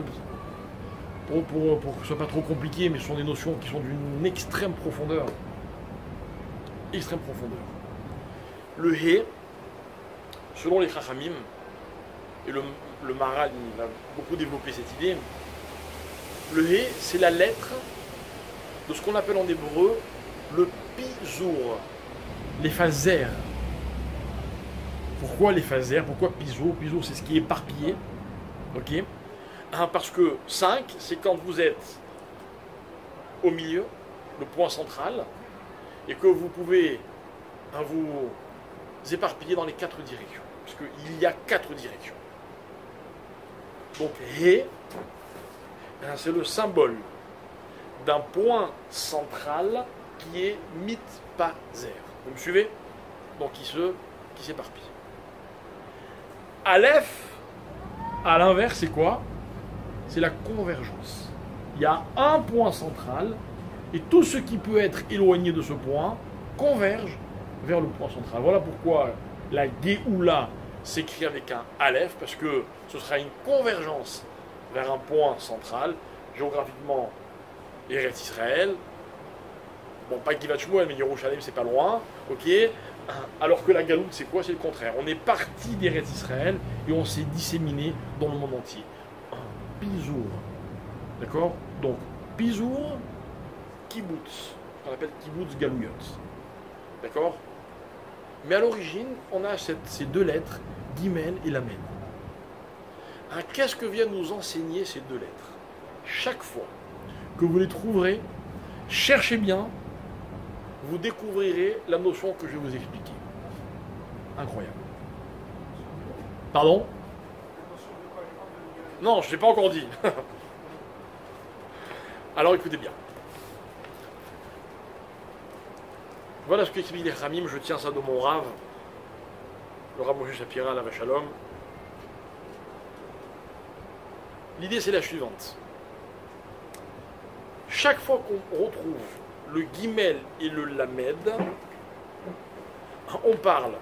pour que ce ne soit pas trop compliqué, mais ce sont des notions qui sont d'une extrême profondeur. Extrême profondeur. Le He, selon les Chachamim, et le Maharal il a beaucoup développé cette idée, le He c'est la lettre de ce qu'on appelle en hébreu le Pizour, les phasères. Pourquoi les phasères? Pourquoi Pizour? Pizour c'est ce qui est éparpillé. Ok? Parce que 5 c'est quand vous êtes au milieu, le point central, et que vous pouvez vous éparpiller dans les 4 directions. Parce qu'il y a 4 directions. Donc, He, c'est le symbole d'un point central qui est mitpazer. Vous me suivez? Donc, qui s'éparpille. Aleph, à l'inverse, c'est quoi? C'est la convergence. Il y a un point central, et tout ce qui peut être éloigné de ce point converge vers le point central. Voilà pourquoi la Géoula s'écrit avec un Aleph, parce que ce sera une convergence vers un point central, géographiquement Eretz Israël. Bon, pas Givat Shmuel, mais Yerushalayim, c'est pas loin, ok? Alors que la Galoute, c'est quoi? C'est le contraire. On est parti d'Eretz Israël et on s'est disséminé dans le monde entier. Un Pizour. D'accord? Donc, Pizour, Kibbutz. On appelle Kibbutz Galouyot. D'accord? Mais à l'origine, on a ces deux lettres, Gimel et Lamed. Qu'est-ce que viennent nous enseigner ces deux lettres? Chaque fois que vous les trouverez, cherchez bien, vous découvrirez la notion que je vais vous expliquer. Incroyable. Pardon? Non, je ne l'ai pas encore dit. Alors écoutez bien. Voilà ce qu'explique les Khamim, je tiens ça de mon Rav, le Rav Moshe Shapira, la Vachalom. L'idée c'est la suivante. Chaque fois qu'on retrouve le Gimel et le Lamed, on parle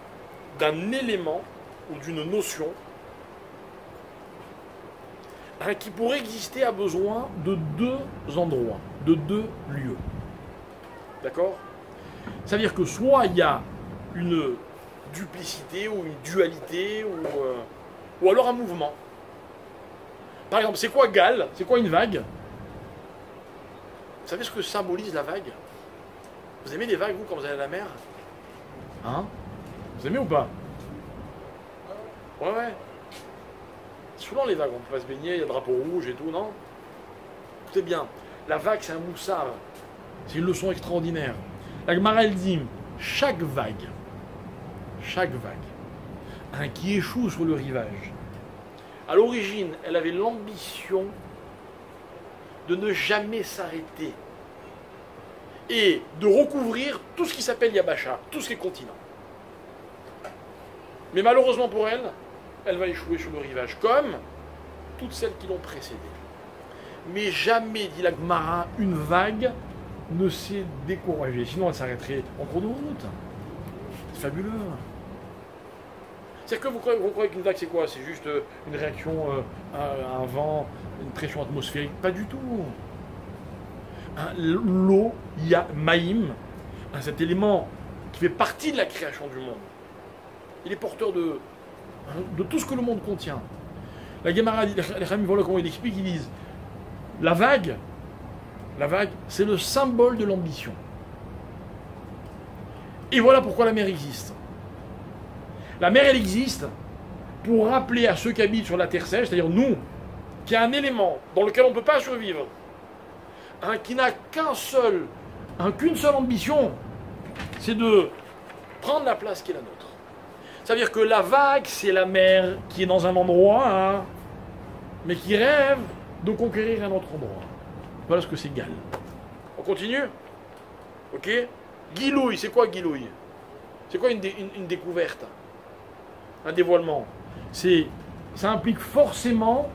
d'un élément ou d'une notion qui pourrait exister à besoin de deux endroits, de deux lieux. D'accord? C'est-à-dire que soit il y a une duplicité ou une dualité ou alors un mouvement. Par exemple, c'est quoi Gal? C'est quoi une vague? Vous savez ce que symbolise la vague? Vous aimez les vagues, vous, quand vous allez à la mer? Hein? Vous aimez ou pas? Ouais, ouais. Souvent les vagues, on peut pas se baigner, il y a le drapeau rouge et tout, non? Écoutez bien, la vague c'est un moussard. C'est une leçon extraordinaire. La Gemara elle dit, chaque vague, qui échoue sur le rivage, à l'origine, elle avait l'ambition de ne jamais s'arrêter et de recouvrir tout ce qui s'appelle Yabasha, tout ce qui est continent. Mais malheureusement pour elle, elle va échouer sur le rivage, comme toutes celles qui l'ont précédée. Mais jamais, dit la Gemara, une vague ne s'est découragée, sinon elle s'arrêterait en cours de route. C'est fabuleux. C'est que vous croyez qu'une vague c'est quoi? C'est juste une réaction à un vent, une pression atmosphérique? Pas du tout. L'eau, il y a Maïm, cet élément qui fait partie de la création du monde. Il est porteur de tout ce que le monde contient. La Gemara, les Khamim, voilà comment ils expliquent, ils disent la vague, La vague, c'est le symbole de l'ambition. Et voilà pourquoi la mer existe. La mer, elle existe pour rappeler à ceux qui habitent sur la terre sèche, c'est-à-dire nous, qu'il y a un élément dans lequel on ne peut pas survivre, qui n'a qu'une seule ambition, c'est de prendre la place qui est la nôtre. Ça veut dire que la vague, c'est la mer qui est dans un endroit, mais qui rêve de conquérir un autre endroit. Voilà ce que c'est Gal. On continue? Ok? Gilouï, c'est quoi Gilouï? C'est quoi une découverte? Un dévoilement? Ça implique forcément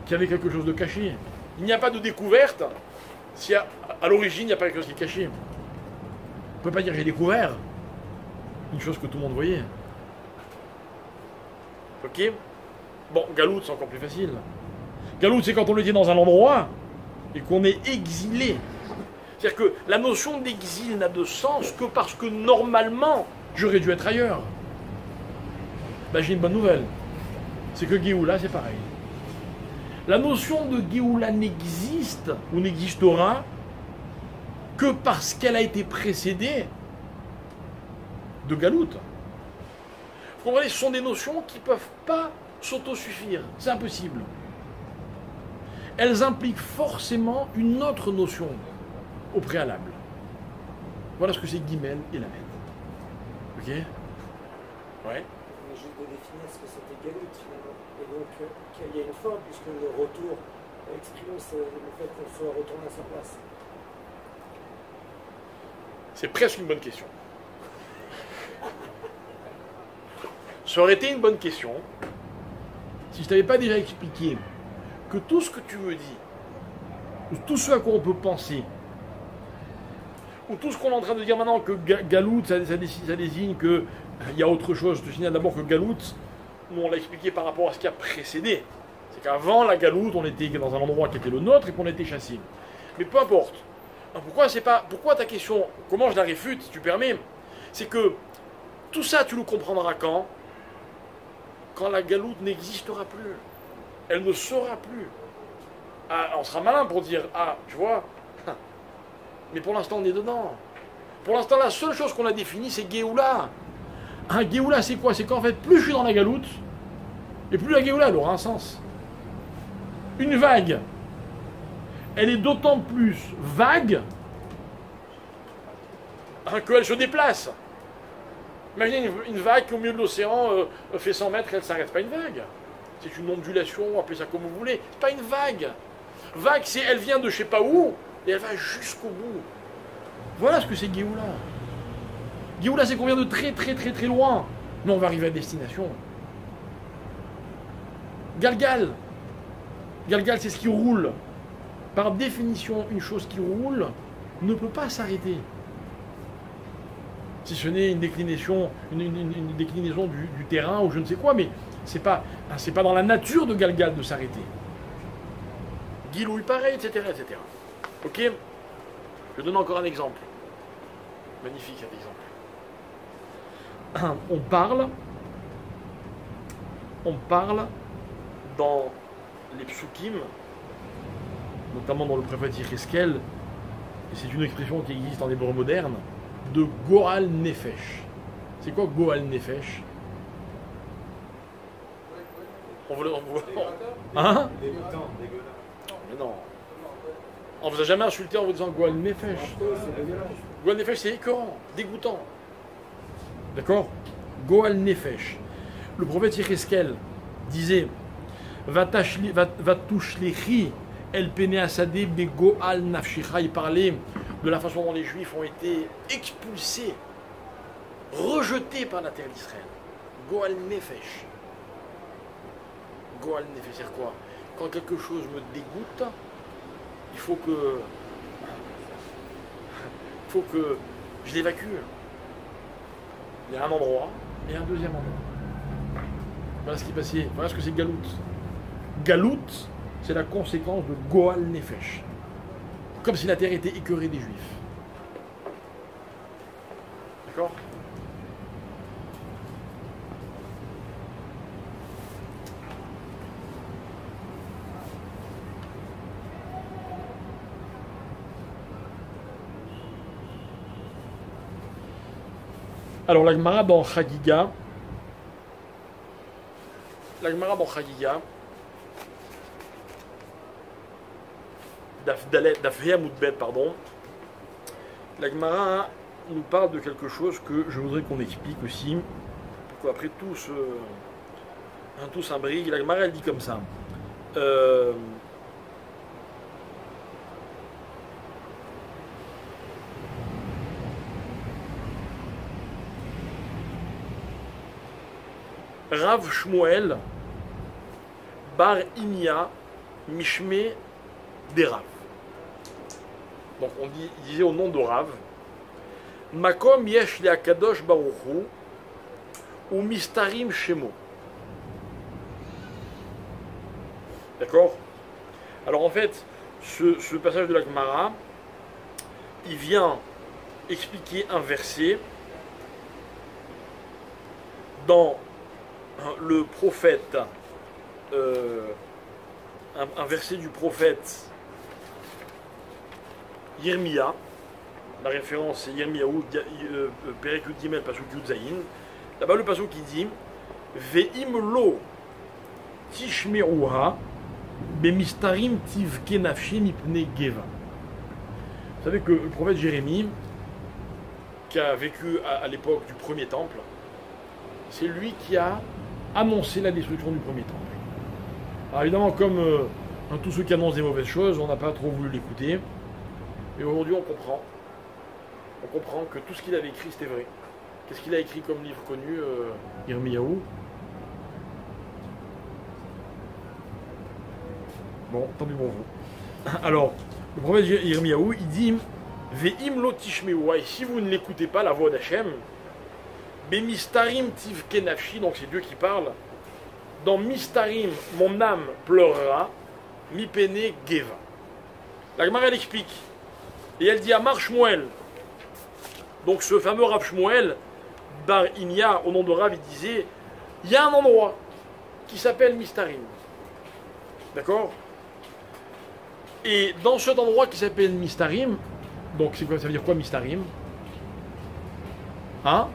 qu'il y avait quelque chose de caché. Il n'y a pas de découverte si à l'origine il n'y a pas quelque chose qui est caché. On ne peut pas dire j'ai découvert une chose que tout le monde voyait. Ok? Bon, Galout, c'est encore plus facile. Galout, c'est quand on était dans un endroit et qu'on est exilé. C'est-à-dire que la notion d'exil n'a de sens que parce que normalement, j'aurais dû être ailleurs. Ben, j'ai une bonne nouvelle. C'est que Géoula, c'est pareil. La notion de Géoula n'existe ou n'existera que parce qu'elle a été précédée de Galout. Vous comprenez, ce sont des notions qui ne peuvent pas s'autosuffire. C'est impossible. Elles impliquent forcément une autre notion au préalable. Voilà ce que c'est Guimel et Lamed. Ok? Ouais. Mais juste de définir ce que c'était Galout finalement. Et donc, qu'il y a une forme, puisque le retour exprime le fait qu'on soit retourné à sa place. C'est presque une bonne question. Ça aurait été une bonne question si je t'avais pas déjà expliqué que tout ce que tu me dis, ou tout ce à quoi on peut penser, ou tout ce qu'on est en train de dire maintenant que Galout, ça désigne qu'il y a autre chose. Je te signale d'abord que Galout, nous on l'a expliqué par rapport à ce qui a précédé. C'est qu'avant la Galout, on était dans un endroit qui était le nôtre et qu'on était chassé. Mais peu importe. Pourquoi ta question, comment je la réfute, si tu permets, c'est que tout ça, tu le comprendras quand la Galout n'existera plus. Elle ne sera plus. Ah, on sera malin pour dire, ah, tu vois, mais pour l'instant, on est dedans. Pour l'instant, la seule chose qu'on a définie, c'est Géoula. Un Géoula, c'est quoi? C'est qu'en fait, plus je suis dans la Galout, et plus la Géoula, elle aura un sens. Une vague, elle est d'autant plus vague qu'elle se déplace. Imaginez une vague qui, au milieu de l'océan, fait 100 mètres, elle ne s'arrête pas une vague. C'est une ondulation, appelez ça comme vous voulez. C'est pas une vague. Vague, c'est elle vient de je sais pas où, et elle va jusqu'au bout. Voilà ce que c'est Géoula. Géoula, c'est qu'on vient de très très très très loin, mais on va arriver à destination. Galgal, c'est ce qui roule. Par définition, une chose qui roule ne peut pas s'arrêter. Si ce n'est une déclinaison, une déclinaison du terrain ou je ne sais quoi, mais c'est pas dans la nature de Galgal de s'arrêter. Gilouï pareil, etc., etc. Ok? Je donne encore un exemple. Magnifique cet exemple. On parle dans les psukim, notamment dans le prophète Yecheskel, et c'est une expression qui existe en hébreu moderne, de Goal Nefesh. C'est quoi Goal Nefesh? Hein? Mais non. On vous a jamais insulté en vous disant Goal Nefesh. Goal Nefesh, c'est écœurant, dégoûtant. D'accord? Goal Nefesh. Le prophète Yecheskel disait Vatouchlechi el pene asade be Goal Nafshicha. Il parlait de la façon dont les Juifs ont été expulsés, rejetés par la terre d'Israël. Goal Nefesh. Goal Nefesh, c'est quoi? Quand quelque chose me dégoûte, il faut que je l'évacue. Il y a un endroit et un deuxième endroit. Voilà ce qui est passé. Voilà ce que c'est Galout. Galout, c'est la conséquence de Goal Nefesh. Comme si la terre était écœurée des Juifs. D'accord? Alors la Gemara dans Chagiga, Daf Hea Moudbet, pardon, la Gemara nous parle de quelque chose que je voudrais qu'on explique aussi, pour qu'après tout s'imbrigue. La Gemara elle dit comme ça. Rav Shmuel Bar Inya Mishme des Rav. Donc il disait au nom de Rav, Makom yesh le Akadosh Baruch Hu ou Mistarim Shemo. D'accord? Alors en fait, ce passage de la Gemara, il vient expliquer un verset dans le prophète, un verset du prophète Yirmiya. La référence c'est Yirmiyahu, Perek Yud Gimel, Pasuk Yud Zayin. Là-bas le pasuk qui dit Ve'im lo tishmeruha bemistarim tivke nafshi mipne geva. Vous savez que le prophète Jérémie, qui a vécu à l'époque du premier temple, c'est lui qui a annoncé la destruction du premier temple. Alors évidemment, comme tous ceux qui annoncent des mauvaises choses, on n'a pas trop voulu l'écouter. Mais aujourd'hui, on comprend. On comprend que tout ce qu'il avait écrit, c'était vrai. Qu'est-ce qu'il a écrit comme livre connu, Yirmiyahu? Bon, tant pis pour vous. Alors, le prophète Yirmiyahu, il dit Ve'im lo tishmehu, et si vous ne l'écoutez pas, la voix d'Hachem, Bemistarim tivke nafshi, donc c'est Dieu qui parle. Dans Mistarim, mon âme pleurera, mi pene geva. La Gemara elle explique. Et elle dit Amar Shmuel. Donc ce fameux Rav Shmuel, Bar Inya, au nom de Rav, il disait il y a un endroit qui s'appelle Mistarim. D'accord? Et dans cet endroit qui s'appelle Mistarim, donc c'est quoi, ça veut dire quoi Mistarim? Hein?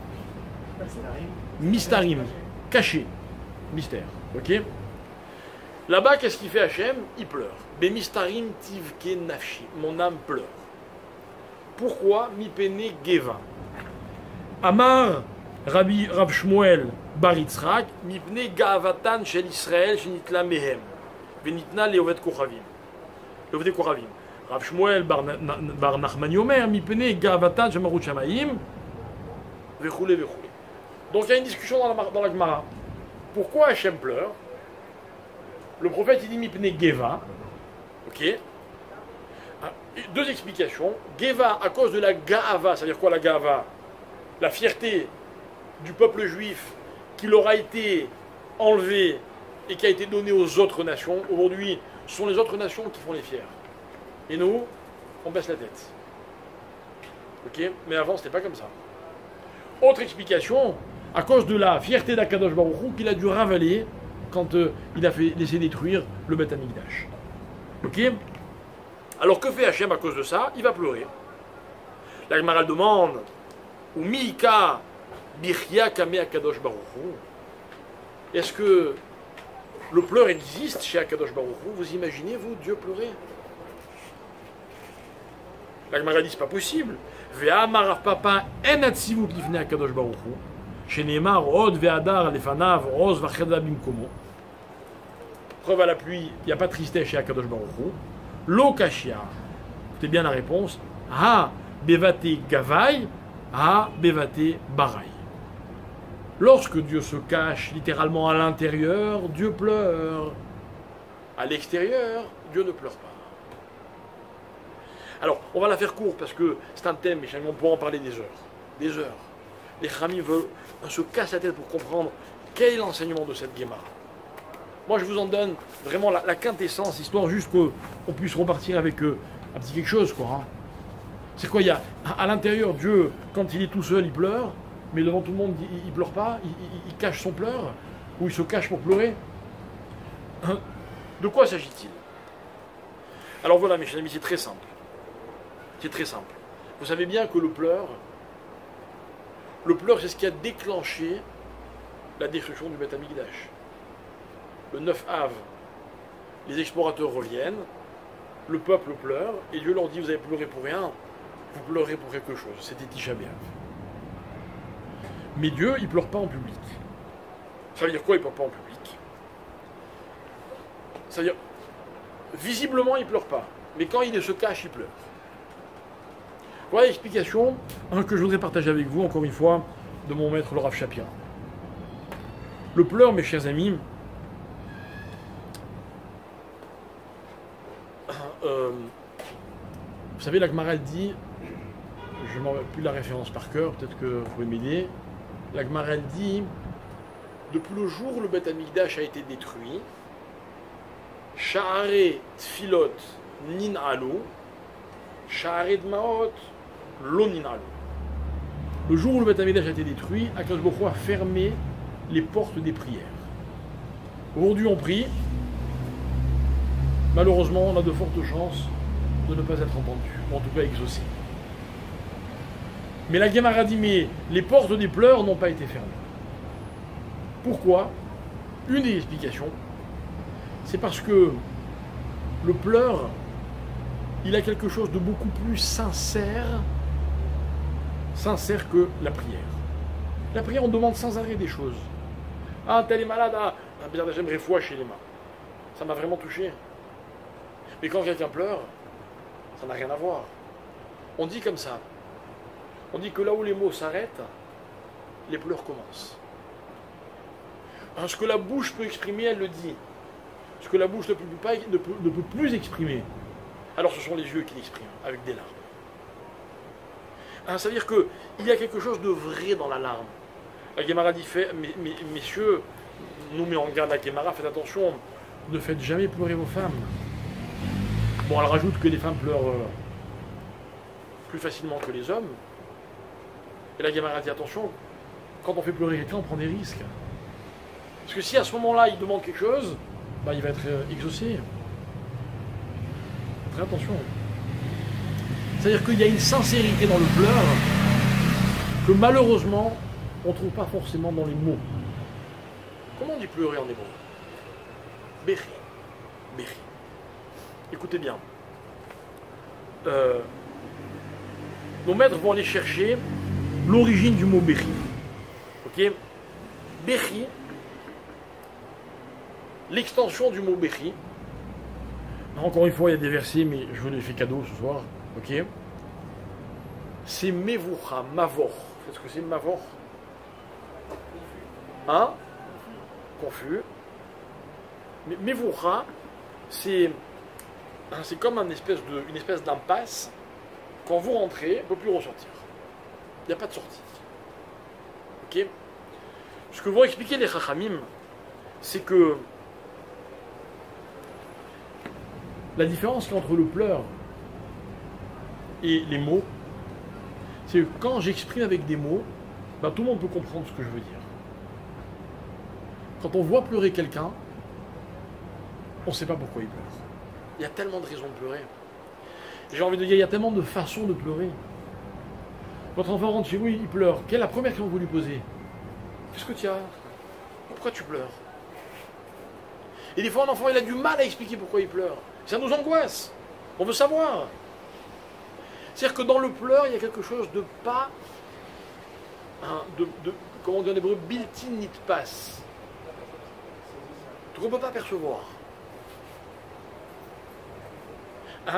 Mistarim, caché, mystère, ok? Là-bas, qu'est-ce qu'il fait Hachem? Il pleure. Be mistarim tivke nafshi, mon âme pleure. Pourquoi? Mi pene geva. Amar Rav Shmuel Bar Yitzhak, mi pene gavatan shel Israël shenitla mehem, venitna leovet kochavim. Leovet kochavim. Rav Shmuel Bar Nachman Yomer, mi pene gavatan shemarut shamayim, vechoule vechoule. Donc il y a une discussion dans la Gemara. Pourquoi Hachem pleure? Le prophète il dit Mipne Geva. Ok. Deux explications. Geva à cause de la Gaava. Ça veut dire quoi la Gaava? La fierté du peuple juif qui leur a été enlevée et qui a été donnée aux autres nations. Aujourd'hui, ce sont les autres nations qui font les fiers. Et nous, on baisse la tête. Ok. Mais avant, c'était pas comme ça. Autre explication. À cause de la fierté d'Akadosh Baruch Hu qu'il a dû ravaler quand il a fait laisser détruire le Beth Amikdash. Ok? Alors que fait Hachem à cause de ça? Il va pleurer. La Gemara demande ou Miika Birchia Kame Akadosh Baruch Hu. Est-ce que le pleur existe chez Akadosh Baruch Hu? Vous imaginez, vous, Dieu pleurer? La Gemara dit c'est pas possible. Ve'amar Rav Papa en atzivut lifnei Akadosh Baruch Hu. Shenemar od ve'adar lefanav roz v'chedva bimkomo. Preuve à la pluie, il n'y a pas de tristesse chez Akadosh Baruch Hu. Lo kashia. Écoutez bien la réponse. Ha bevate gavai, ha bevate barai. Lorsque Dieu se cache littéralement à l'intérieur, Dieu pleure. À l'extérieur, Dieu ne pleure pas. Alors, on va la faire courte parce que c'est un thème, mais on pourra en parler des heures. Des heures. Les Khamim se cassent la tête pour comprendre quel est l'enseignement de cette Gemara. Moi, je vous en donne vraiment la quintessence, histoire juste qu'on puisse repartir avec un petit quelque chose, quoi. Hein. C'est quoi? Il y a à l'intérieur, Dieu, quand il est tout seul, il pleure, mais devant tout le monde, il pleure pas, il cache son pleur, ou il se cache pour pleurer. De quoi s'agit-il? Alors voilà, mes chers amis, c'est très simple. C'est très simple. Vous savez bien que le pleur, Le pleur, c'est ce qui a déclenché la destruction du Beth Amikdash. Le 9 Av, les explorateurs reviennent, le peuple pleure, et Dieu leur dit, vous avez pleuré pour rien, vous pleurez pour quelque chose. C'était Tisha B'Av. Mais Dieu, il ne pleure pas en public. Ça veut dire quoi, il ne pleure pas en public? Ça veut dire, visiblement, il ne pleure pas. Mais quand il se cache, il pleure. Voilà l'explication que je voudrais partager avec vous, encore une fois, de mon maître, le Rav Shapira. Le pleur, mes chers amis, vous savez, la Gemara dit, je ne m'en rappelle plus la référence par cœur, peut-être que vous pouvez m'aider. La Gemara dit, depuis le jour où le Beth Amikdash a été détruit, Sha'are Tfilot Nin'alo, Sha'are Dmaot Lo Nin'alo. Le jour où le Beth Amikdash a été détruit, Akadosh Baruch Hu a fermé les portes des prières. Aujourd'hui, on prie. Malheureusement, on a de fortes chances de ne pas être entendu, ou en tout cas exaucé. Mais la Gemara dit, mais les portes des pleurs n'ont pas été fermées. Pourquoi? Une des explications, c'est parce que le pleur, il a quelque chose de beaucoup plus sincère que la prière. La prière, on demande sans arrêt des choses. Ah, tel est malade, j'aimerais foi chez les mains. Ça m'a vraiment touché. Mais quand quelqu'un pleure, ça n'a rien à voir. On dit comme ça. On dit que là où les mots s'arrêtent, les pleurs commencent. Ce que la bouche peut exprimer, elle le dit. Ce que la bouche ne peut plus exprimer, alors ce sont les yeux qui l'expriment, avec des larmes. Ça veut dire qu'il y a quelque chose de vrai dans la larme. La Gemara dit, messieurs, nous met en garde la Gemara, faites attention, ne faites jamais pleurer vos femmes. Bon, elle rajoute que les femmes pleurent plus facilement que les hommes. Et la Gemara dit, attention, quand on fait pleurer quelqu'un, on prend des risques. Parce que si à ce moment-là, il demande quelque chose, bah, il va être exaucé. Très attention. C'est-à-dire qu'il y a une sincérité dans le pleur que malheureusement, on ne trouve pas forcément dans les mots. Comment on dit pleurer en hébreu? Béchi. Béchi. Écoutez bien. Nos maîtres vont aller chercher l'origine du mot Béchi. Ok? Béchi, l'extension du mot Béchi. Encore une fois, il y a des versets, mais je vous les fais cadeau ce soir. Ok? C'est Mevoucha, Mavor. Vous savez ce que c'est Mavor? Hein? Confus. Mais Mevoucha, c'est comme une espèce d'impasse. Quand vous rentrez, on ne peut plus ressortir. Il n'y a pas de sortie. Ok? Ce que vont expliquer les Chachamim, c'est que la différence entre le pleur et les mots, c'est que quand j'exprime avec des mots, ben, tout le monde peut comprendre ce que je veux dire. Quand on voit pleurer quelqu'un, on ne sait pas pourquoi il pleure. Il y a tellement de raisons de pleurer. J'ai envie de dire, il y a tellement de façons de pleurer. Votre enfant rentre chez vous, il pleure. Quelle est la première question que vous lui posez? Qu'est-ce que tu as? Pourquoi tu pleures? Et des fois, un enfant, il a du mal à expliquer pourquoi il pleure. Ça nous angoisse. On veut savoir. C'est-à-dire que dans le pleur, il y a quelque chose de pas... comment on dit en hébreu? Bilti nitpas. On ne peut pas percevoir.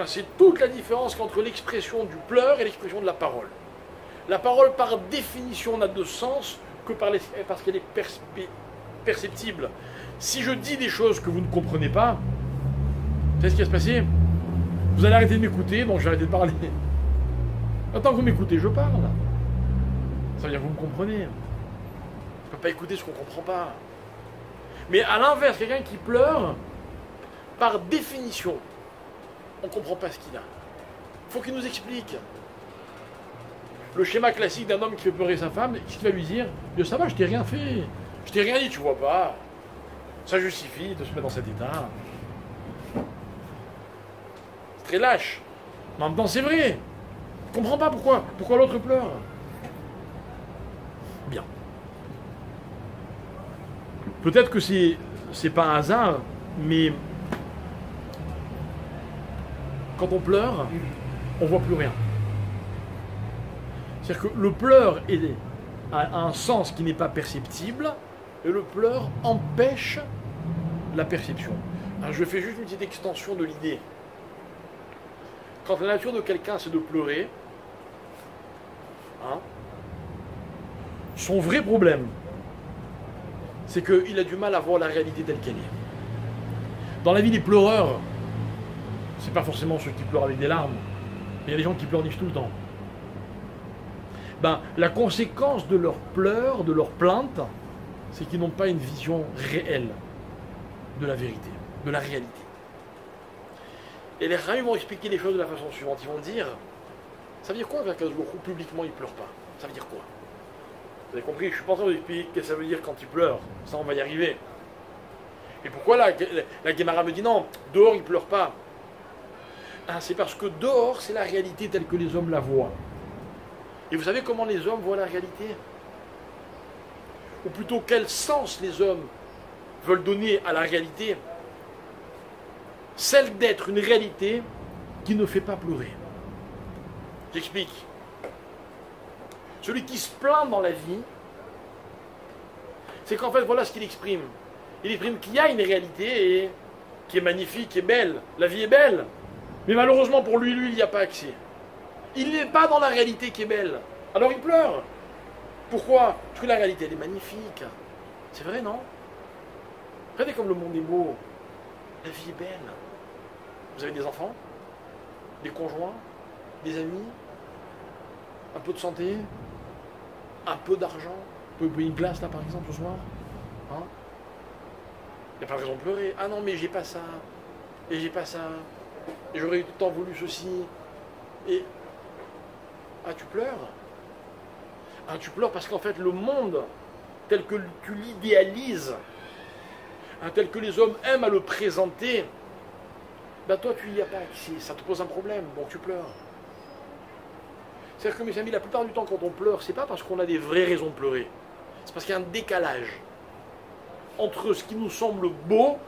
C'est toute la différence entre l'expression du pleur et l'expression de la parole. La parole, par définition, n'a de sens que parce qu'elle est perceptible. Si je dis des choses que vous ne comprenez pas, vous savez ce qui va se passer? Vous allez arrêter de m'écouter, donc je vais arrêter de parler. Tant que vous m'écoutez, je parle. Ça veut dire que vous me comprenez. Je ne peux pas écouter ce qu'on ne comprend pas. Mais à l'inverse, quelqu'un qui pleure, par définition, on ne comprend pas ce qu'il a. Il faut qu'il nous explique. Le schéma classique d'un homme qui fait pleurer sa femme, qu'est-ce qu'il va lui dire? Ça va, je t'ai rien fait. Je t'ai rien dit, tu vois pas. Ça justifie de se mettre dans cet état. C'est très lâche. Mais en même temps, c'est vrai. Je ne comprends pas pourquoi l'autre pleure. Peut-être que c'est pas un hasard, mais quand on pleure, on voit plus rien. C'est-à-dire que le pleur a un sens qui n'est pas perceptible, et le pleur empêche la perception. Alors je fais juste une petite extension de l'idée. Quand la nature de quelqu'un c'est de pleurer, hein, son vrai problème, c'est qu'il a du mal à voir la réalité telle qu'elle est. Dans la vie des pleureurs, c'est pas forcément ceux qui pleurent avec des larmes, mais il y a des gens qui pleurnichent tout le temps. Ben, la conséquence de leurs pleurs, de leurs plaintes, c'est qu'ils n'ont pas une vision réelle de la vérité, de la réalité. Et les rabbins vont expliquer les choses de la façon suivante. Ils vont dire, ça veut dire quoi qu'Akadosh Baruch Hu, publiquement il ne pleure pas? Ça veut dire quoi? Vous avez compris, je suis pas en train de vous expliquer ce que ça veut dire quand il pleure. Ça, on va y arriver. Et pourquoi la Guémara me dit non, dehors il ne pleure pas? Ah, c'est parce que dehors, c'est la réalité telle que les hommes la voient. Et vous savez comment les hommes voient la réalité? Ou plutôt, quel sens les hommes veulent donner à la réalité? Celle d'être une réalité qui ne fait pas pleurer. J'explique. Celui qui se plaint dans la vie, c'est qu'en fait, voilà ce qu'il exprime. Il exprime qu'il y a une réalité qui est magnifique, qui est belle. La vie est belle. Mais malheureusement pour lui, il n'y a pas accès. Il n'est pas dans la réalité qui est belle. Alors il pleure. Pourquoi? Parce que la réalité, elle est magnifique. C'est vrai, non? Regardez comme le monde est beau. La vie est belle. Vous avez des enfants? Des conjoints? Des amis? Un peu de santé? Un peu d'argent? Vous pouvez payer une glace, là, par exemple, ce soir? Hein? Il n'y a pas de raison de pleurer. Ah non, mais j'ai pas ça. Et j'ai pas ça. Et j'aurais tout le temps voulu ceci. Et... Ah, tu pleures? Ah, tu pleures parce qu'en fait, le monde, tel que tu l'idéalises, hein, tel que les hommes aiment à le présenter, ben toi, tu n'y as pas accès. Ça te pose un problème, donc tu pleures. C'est-à-dire que, mes amis, la plupart du temps, quand on pleure, c'est pas parce qu'on a des vraies raisons de pleurer. C'est parce qu'il y a un décalage entre ce qui nous semble beau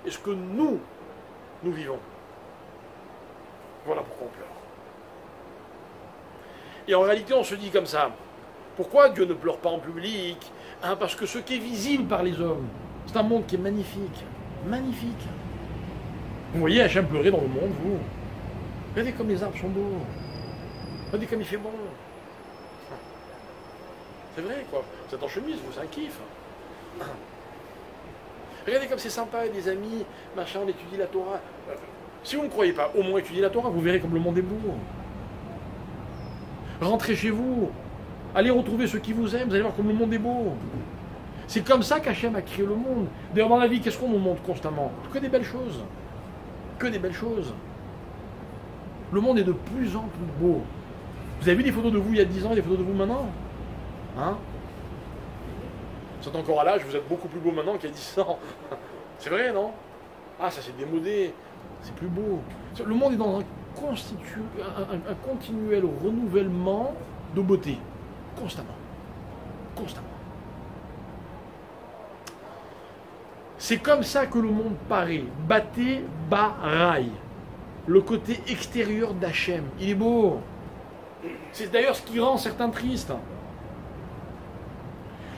et ce que nous vivons. Voilà pourquoi on pleure. Et en réalité, on se dit comme ça. Pourquoi Dieu ne pleure pas en public? Hein, parce que ce qui est visible par les hommes, c'est un monde qui est magnifique. Magnifique. Vous voyez Hachem pleurer dans le monde, vous? Regardez comme les arbres sont beaux. Regardez comme il fait bon. C'est vrai, quoi. Vous êtes en chemise, vous, c'est un kiff. Regardez comme c'est sympa, des amis, machin, on étudie la Torah. Si vous ne croyez pas, au moins étudiez la Torah, vous verrez comme le monde est beau. Rentrez chez vous, allez retrouver ceux qui vous aiment, vous allez voir comme le monde est beau. C'est comme ça qu'Hachem a créé le monde. D'ailleurs, dans la vie, qu'est-ce qu'on nous montre constamment? Que des belles choses. Que des belles choses. Le monde est de plus en plus beau. Vous avez vu des photos de vous il y a 10 ans et des photos de vous maintenant? Hein? Vous êtes encore à l'âge, vous êtes beaucoup plus beau maintenant qu'il y a 10 ans. C'est vrai, non? Ah, ça s'est démodé. C'est plus beau. Le monde est dans un continuel renouvellement de beauté. Constamment. Constamment. C'est comme ça que le monde paraît. Baté, baraï. Le côté extérieur d'Hachem. Il est beau. C'est d'ailleurs ce qui rend certains tristes.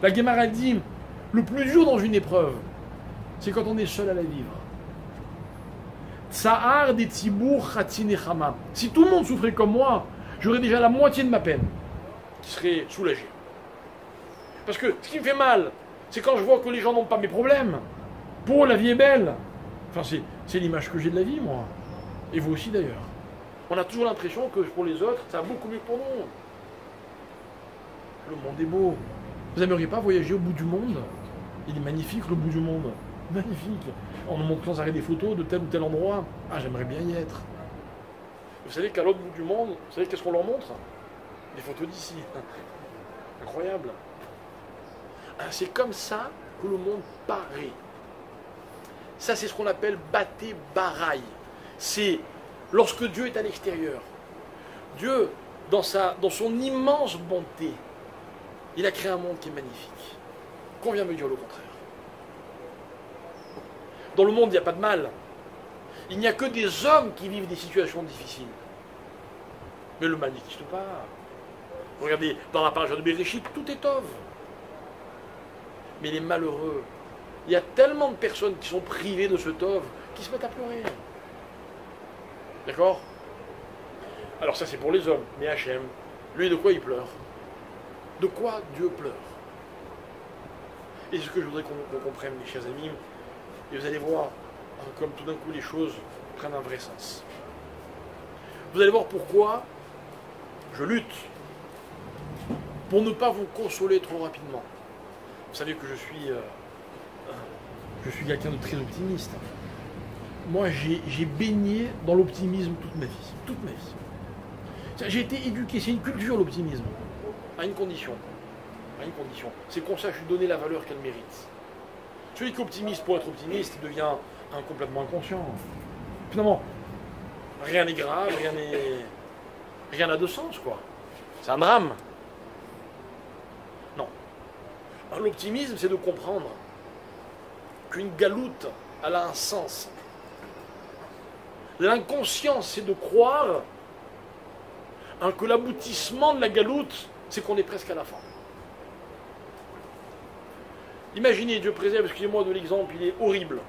La Guémara dit, le plus dur dans une épreuve, c'est quand on est seul à la vivre. Tsahar des tzibour chatzin echama. Si tout le monde souffrait comme moi, j'aurais déjà la moitié de ma peine qui serait soulagée. Parce que ce qui me fait mal, c'est quand je vois que les gens n'ont pas mes problèmes. Pour eux, la vie est belle. Enfin, c'est l'image que j'ai de la vie, moi. Et vous aussi, d'ailleurs. On a toujours l'impression que pour les autres, ça va beaucoup mieux que pour nous. Le monde est beau. Vous n'aimeriez pas voyager au bout du monde? Il est magnifique, le bout du monde. Magnifique. En nous montrant sans arrêt des photos de tel ou tel endroit. Ah, j'aimerais bien y être. Vous savez qu'à l'autre bout du monde, vous savez qu'est-ce qu'on leur montre? Des photos d'ici. Incroyable. Ah, c'est comme ça que le monde paraît. Ça, c'est ce qu'on appelle Baté Baraï. C'est lorsque Dieu est à l'extérieur. Dieu, dans son immense bonté, il a créé un monde qui est magnifique. Qu'on vient me dire le contraire? Dans le monde, il n'y a pas de mal. Il n'y a que des hommes qui vivent des situations difficiles. Mais le mal n'existe pas. Regardez, dans la page de Bereshit, tout est ov. Mais les malheureux, il y a tellement de personnes qui sont privées de ce tov qui se mettent à pleurer. D'accord? Alors ça c'est pour les hommes, mais Hachem, lui de quoi il pleure? De quoi Dieu pleure? Et c'est ce que je voudrais qu'on comprenne, mes chers amis, et vous allez voir comme tout d'un coup les choses prennent un vrai sens. Vous allez voir pourquoi je lutte pour ne pas vous consoler trop rapidement. Vous savez que je suis quelqu'un de très optimiste. Moi, j'ai baigné dans l'optimisme toute ma vie. Toute ma vie. J'ai été éduqué, c'est une culture l'optimisme. À une condition. À une condition. C'est qu'on sache lui donner la valeur qu'elle mérite. Celui qui est optimiste pour être optimiste devient complètement inconscient. Finalement, rien n'est grave, rien n'a de sens, quoi. C'est un drame. Non. L'optimisme, c'est de comprendre qu'une galoute, elle a un sens. L'inconscience, c'est de croire que l'aboutissement de la galoute, c'est qu'on est presque à la fin. Imaginez, Dieu préserve, excusez-moi de l'exemple, il est horrible.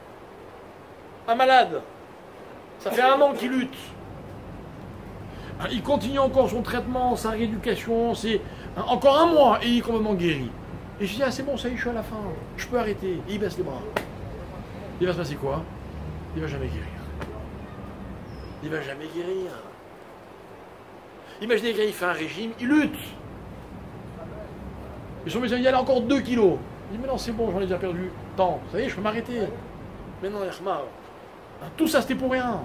Un malade, ça fait 1 an qu'il lutte. Il continue encore son traitement, sa rééducation, c'est encore 1 mois et il est complètement guéri. Et je dis, ah c'est bon, ça y est, je suis à la fin, je peux arrêter. Et il baisse les bras. Il va se passer quoi? Il va jamais guérir. Il va jamais guérir. Imaginez qu'il fait un régime, il lutte. Et son médecin dit, il y a encore 2 kilos. Il dit, mais non, c'est bon, j'en ai déjà perdu tant. Ça y est, je peux m'arrêter. Mais non, Yerma, tout ça c'était pour rien.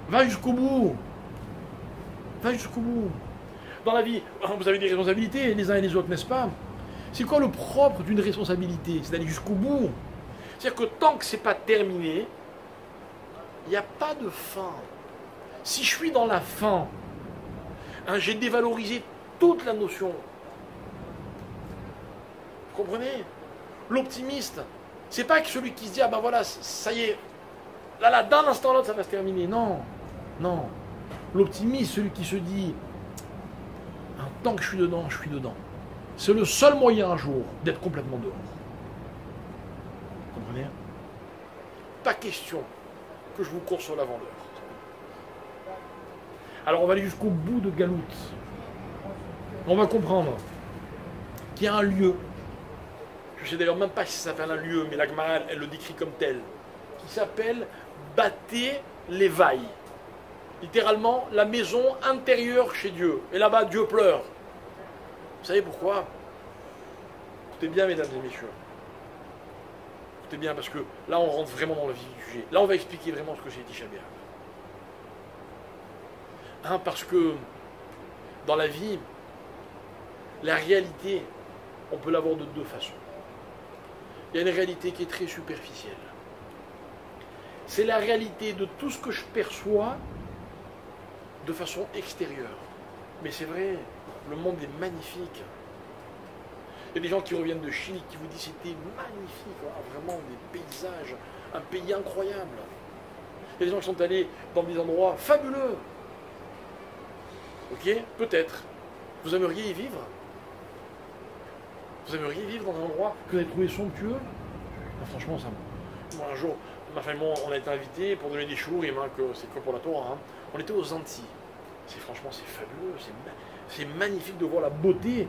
Va jusqu'au bout. Va jusqu'au bout. Dans la vie, vous avez des responsabilités, les uns et les autres, n'est-ce pas? C'est quoi le propre d'une responsabilité? C'est d'aller jusqu'au bout. C'est-à-dire que tant que c'est pas terminé, il n'y a pas de fin. Si je suis dans la fin, j'ai dévalorisé toute la notion. Vous comprenez? L'optimiste, c'est pas que celui qui se dit, ah ben voilà, ça y est, là, d'un instant à l'autre, ça va se terminer. Non, non. L'optimiste, celui qui se dit, tant que je suis dedans, je suis dedans. C'est le seul moyen un jour d'être complètement dehors. Vous comprenez? Pas question que je vous cours sur l'avant d'heure. Alors on va aller jusqu'au bout de Galout. On va comprendre qu'il y a un lieu. Je ne sais d'ailleurs même pas si ça s'appelle un lieu, mais la Gemara, elle le décrit comme tel, qui s'appelle Baté Lévaï. Littéralement, la maison intérieure chez Dieu. Et là-bas, Dieu pleure. Vous savez pourquoi? Écoutez bien, mesdames et messieurs. Écoutez bien, parce que là, on rentre vraiment dans le vif du sujet. Là, on va expliquer vraiment ce que c'est Tisha B'Av. Parce que dans la vie, la réalité, on peut l'avoir de 2 façons. Il y a une réalité qui est très superficielle. C'est la réalité de tout ce que je perçois de façon extérieure. Mais c'est vrai, le monde est magnifique. Il y a des gens qui reviennent de Chine qui vous disent c'était magnifique, vraiment des paysages, un pays incroyable. Il y a des gens qui sont allés dans des endroits fabuleux. Ok? Peut-être. Vous aimeriez y vivre? Vous aimeriez vivre dans un endroit que vous avez trouvé somptueux? Franchement, ça. Moi, un jour, ma famille, on a été invités pour donner des chourim, que c'est que pour la Torah. On était aux Antilles. Franchement, c'est fabuleux. C'est magnifique de voir la beauté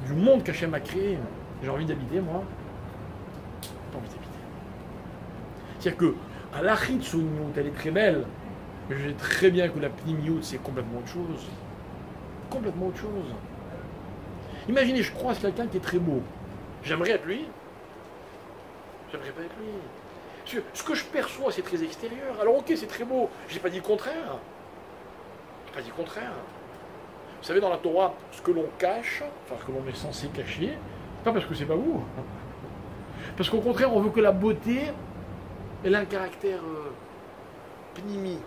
du monde qu'Hachem a créé. J'ai envie d'habiter, moi. J'ai pas envie d'habiter. C'est-à-dire que à l'Achitsouniout, elle est très belle, mais je sais très bien que la Pnimiout, c'est complètement autre chose. Complètement autre chose. Imaginez, je croise quelqu'un qui est très beau. J'aimerais être lui. J'aimerais pas être lui. Ce que je perçois, c'est très extérieur. Alors ok, c'est très beau. J'ai pas dit le contraire. J'ai pas dit le contraire. Vous savez, dans la Torah, ce que l'on cache, enfin ce que l'on est censé cacher, pas parce que c'est pas beau. Parce qu'au contraire, on veut que la beauté, elle a un caractère pnimi,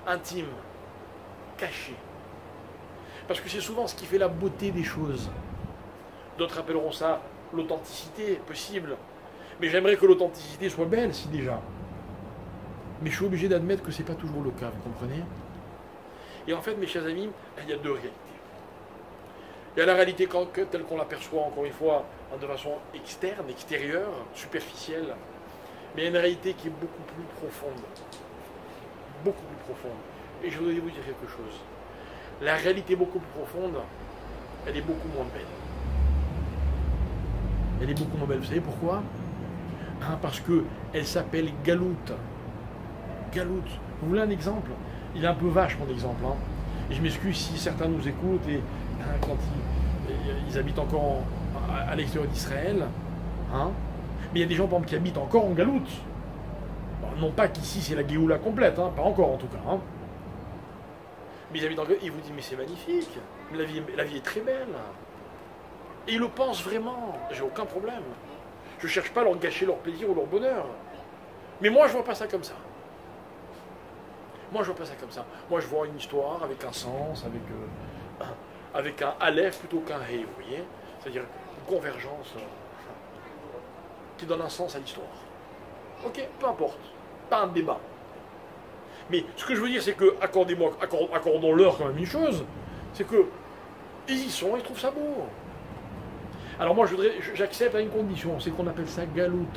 intime, caché. Parce que c'est souvent ce qui fait la beauté des choses. D'autres appelleront ça l'authenticité possible. Mais j'aimerais que l'authenticité soit belle, si déjà. Mais je suis obligé d'admettre que ce n'est pas toujours le cas, vous comprenez? Et en fait, mes chers amis, il y a deux réalités. Il y a la réalité telle qu'on l'aperçoit, encore une fois, de façon externe, extérieure, superficielle. Mais il y a une réalité qui est beaucoup plus profonde. Beaucoup plus profonde. Et je voudrais vous dire quelque chose. La réalité beaucoup plus profonde, elle est beaucoup moins belle. Elle est beaucoup moins belle. Vous savez pourquoi? Parce qu'elle s'appelle Galout. Galout. Vous voulez un exemple? Il est un peu vache, mon exemple. Et je m'excuse si certains nous écoutent et quand ils habitent encore à l'extérieur d'Israël. Mais il y a des gens, par exemple, qui habitent encore en Galout. Bon, non pas qu'ici c'est la Géoula complète, pas encore en tout cas. Mais ils habitent en Galout, ils vous disent mais c'est magnifique, la vie est très belle. Et ils le pensent vraiment, j'ai aucun problème. Je ne cherche pas à leur gâcher leur plaisir ou leur bonheur. Mais moi je vois pas ça comme ça. Moi je vois pas ça comme ça. Moi je vois une histoire avec un sens, avec un aleph plutôt qu'un hey, vous voyez? C'est-à-dire une convergence qui donne un sens à l'histoire. Ok, peu importe, pas un débat. Mais ce que je veux dire, c'est que accordons-leur quand même une chose, c'est que ils y sont, ils trouvent ça beau. Alors moi, j'accepte à une condition, c'est qu'on appelle ça galout.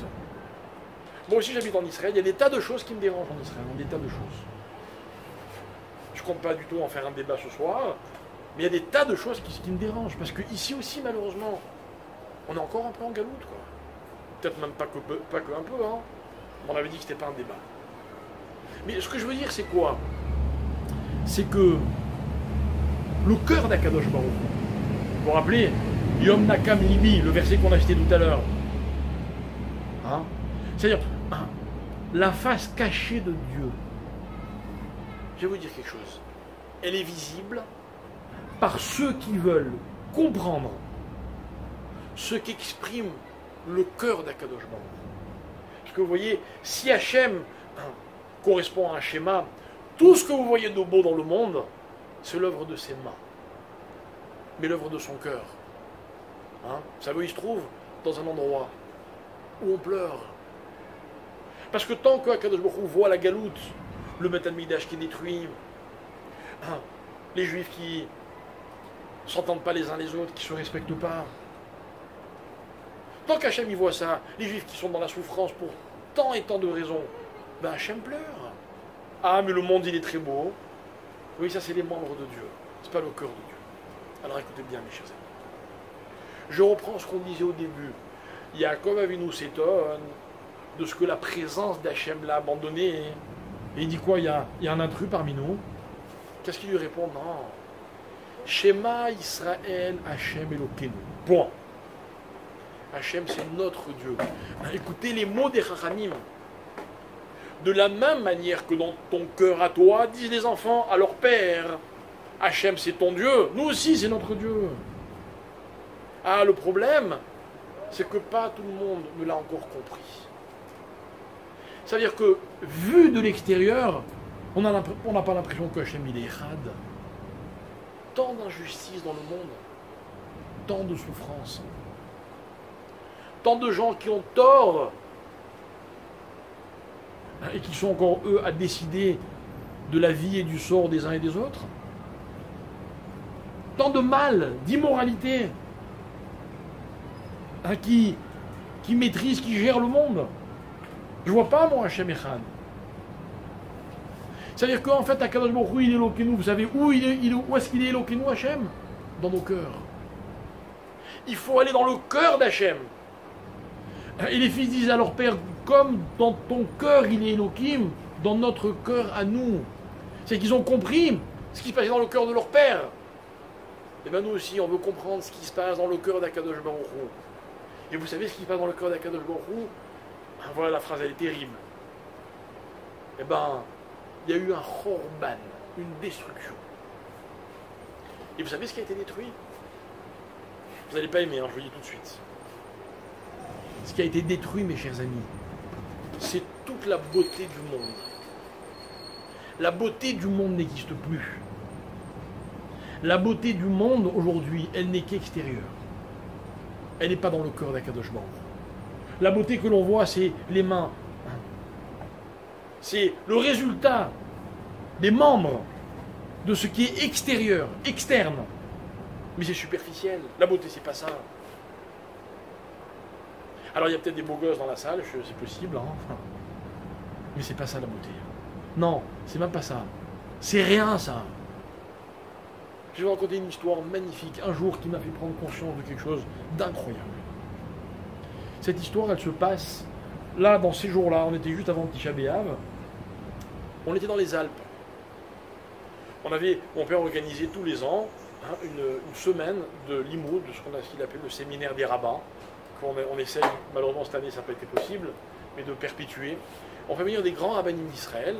Moi aussi, j'habite en Israël, il y a des tas de choses qui me dérangent en Israël, des tas de choses. Je ne compte pas du tout en faire un débat ce soir, mais il y a des tas de choses qui me dérangent, parce qu'ici aussi, malheureusement, on est encore un peu en galoute, quoi. Peut-être même pas que un peu, On avait dit que c'était pas un débat. Mais ce que je veux dire, c'est quoi? C'est que le cœur d'Akadosh Baruch Hu, vous vous rappelez, Yom Nakam Libi, le verset qu'on a cité tout à l'heure. C'est-à-dire, la face cachée de Dieu. Je vais vous dire quelque chose. Elle est visible par ceux qui veulent comprendre ce qu'exprime le cœur d'Akadosh Baruch Hu. Parce que vous voyez, si Hachem correspond à un schéma, tout ce que vous voyez de beau dans le monde, c'est l'œuvre de ses mains, mais l'œuvre de son cœur. Vous savez où il se trouve? Dans un endroit où on pleure. Parce que tant qu'Akadosh Baruch Hu voit la galoute, le Beth Amikdash qui est détruit, les Juifs qui ne s'entendent pas les uns les autres, qui ne se respectent pas, tant qu'Hachem y voit ça, les Juifs qui sont dans la souffrance pour tant et tant de raisons, Hachem pleure. Mais le monde il est très beau. Oui, ça c'est les membres de Dieu, c'est pas le cœur de Dieu. Alors écoutez bien, mes chers amis. Je reprends ce qu'on disait au début. Yaakov Avinu s'étonne de ce que la présence d'Hachem l'a abandonné. Et il dit quoi? Il y a un intrus parmi nous. Qu'est-ce qu'il lui répond? Non. Shema Israël Hachem Elokeinu. Point. Hachem, c'est notre Dieu. Écoutez les mots des Chachamim. De la même manière que dans ton cœur à toi, disent les enfants à leur père, Hachem, c'est ton Dieu. Nous aussi, c'est notre Dieu. Le problème, c'est que pas tout le monde ne l'a encore compris. C'est-à-dire que, vu de l'extérieur, on n'a pas l'impression que Hachem, il est Echad. Tant d'injustice dans le monde, tant de souffrance. Tant de gens qui ont tort et qui sont encore eux à décider de la vie et du sort des uns et des autres. Tant de mal, d'immoralité qui maîtrise, qui gère le monde. Je ne vois pas mon Hachem Echad. C'est-à-dire qu'en fait, Akadosh Baruch Hu, il est Elokeinu. Vous savez où est-ce qu'il est Elokeinu, Hachem? Dans nos cœurs. Il faut aller dans le cœur d'Hachem. Et les fils disent à leur père, comme dans ton cœur il est Elohim, dans notre cœur à nous. C'est qu'ils ont compris ce qui se passait dans le cœur de leur père. Et bien nous aussi, on veut comprendre ce qui se passe dans le cœur d'Akadosh Baruch Hu. Et vous savez ce qui se passe dans le cœur d'Akadosh Baruch Hu? Voilà, la phrase, elle est terrible. Eh bien, il y a eu un Khorban, une destruction. Et vous savez ce qui a été détruit? Vous n'allez pas aimer, je vous le dis tout de suite. Ce qui a été détruit, mes chers amis, c'est toute la beauté du monde. La beauté du monde n'existe plus. La beauté du monde, aujourd'hui, elle n'est qu'extérieure. Elle n'est pas dans le cœur d'Akadosh Baruch Hu. La beauté que l'on voit, c'est les mains. C'est le résultat des membres de ce qui est extérieur, externe. Mais c'est superficiel. La beauté, c'est pas ça. Alors il y a peut-être des beaux gosses dans la salle, c'est possible, hein. Mais c'est pas ça la beauté. Non, c'est même pas ça. C'est rien ça. Je vais vous raconter une histoire magnifique, un jour qui m'a fait prendre conscience de quelque chose d'incroyable. Cette histoire, elle se passe là, dans ces jours-là, on était juste avant Tisha B'Av, on était dans les Alpes. Mon père organisait tous les ans une semaine de limoud, de ce qu'il appelle le séminaire des rabbins. On essaie, malheureusement cette année ça n'a pas été possible, mais de perpétuer. On fait venir des grands rabbinim d'Israël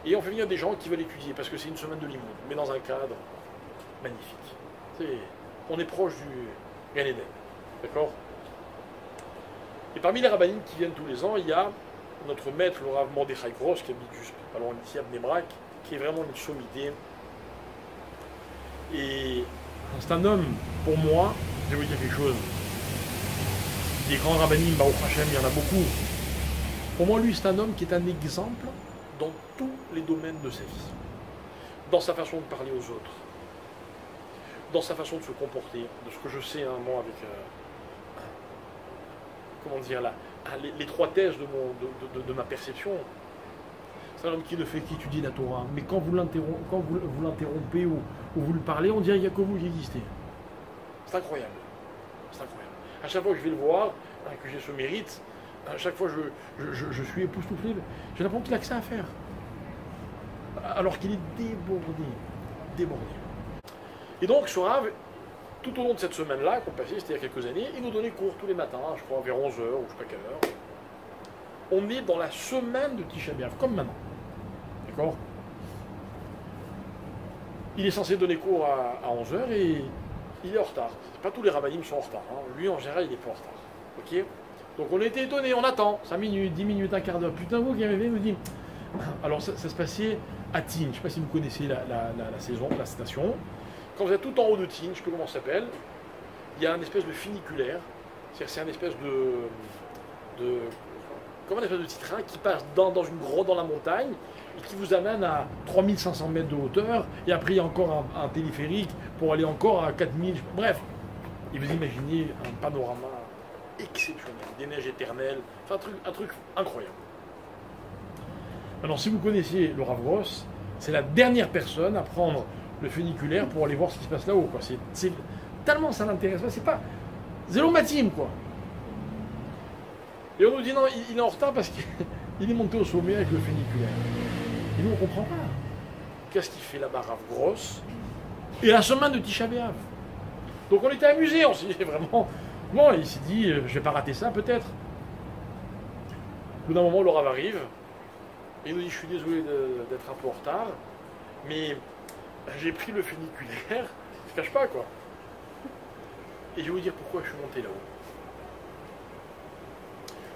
et on fait venir des gens qui veulent étudier parce que c'est une semaine de limoud, mais dans un cadre magnifique. On est proche du Gan Eden, d'accord? Et parmi les rabbinim qui viennent tous les ans, il y a notre maître, le Rav Mordechai Gross, qui habite juste pas loin d'ici à Bnei Brak, qui est vraiment une sommité. Et c'est un homme, pour moi, je vais vous dire quelque chose. Des grands rabbinim, Baruch Hashem, il y en a beaucoup. Pour moi, lui, c'est un homme qui est un exemple dans tous les domaines de sa vie. Dans sa façon de parler aux autres, dans sa façon de se comporter, de ce que je sais, moi, avec, comment dire, l'étroitesse de ma perception. C'est un homme qui ne fait qu'étudier la Torah, mais quand vous l'interrompez ou vous lui parlez, on dirait qu'il n'y a que vous qui existez. C'est incroyable. C'est incroyable. À chaque fois que je vais le voir, que j'ai ce mérite, à chaque fois je suis époustouflé. J'ai l'impression qu'il a que ça à faire. Alors qu'il est débordé. Et donc, ce Rav, tout au long de cette semaine-là, qu'on passait, c'était il y a quelques années, il nous donnait cours tous les matins, je crois vers 11h ou je ne sais pas quelle heure. On est dans la semaine de Tisha B'Av, comme maintenant. D'accord? Il est censé donner cours à 11h et il est en retard. Pas tous les rabbinim sont en retard. Lui, en général, il n'est pas en retard. Ok? Donc on était étonnés, on attend. 5 minutes, 10 minutes, un quart d'heure. Putain, vous qui arrivez, nous dit. Alors ça se passait à Tignes. Je ne sais pas si vous connaissez la saison, la station. Quand vous êtes tout en haut de Tignes, je ne sais plus comment ça s'appelle, il y a une espèce de funiculaire. C'est un espèce comme un espèce de petit train qui passe dans une grotte dans la montagne et qui vous amène à 3500 mètres de hauteur. Et après, il y a encore un téléphérique pour aller encore à 4000. Bref, et vous imaginez un panorama exceptionnel, des neiges éternelles, enfin, un truc incroyable. Maintenant, si vous connaissez le Rav Gross, c'est la dernière personne à prendre le funiculaire pour aller voir ce qui se passe là-haut. C'est tellement ça l'intéresse pas, c'est pas zélomatim, quoi. Et on nous dit non, il est en retard parce qu'il est monté au sommet avec le funiculaire. Et nous, on ne comprend pas. Qu'est-ce qu'il fait là-bas, Rav Gross? Et la semaine de Tisha B'Av. Donc on était amusés, on s'est dit vraiment... Bon, il s'est dit, je vais pas rater ça, peut-être. Au bout d'un moment, le Rav arrive, et il nous dit, je suis désolé d'être un peu en retard, mais j'ai pris le funiculaire, je ne cache pas, quoi. Et je vais vous dire pourquoi je suis monté là-haut.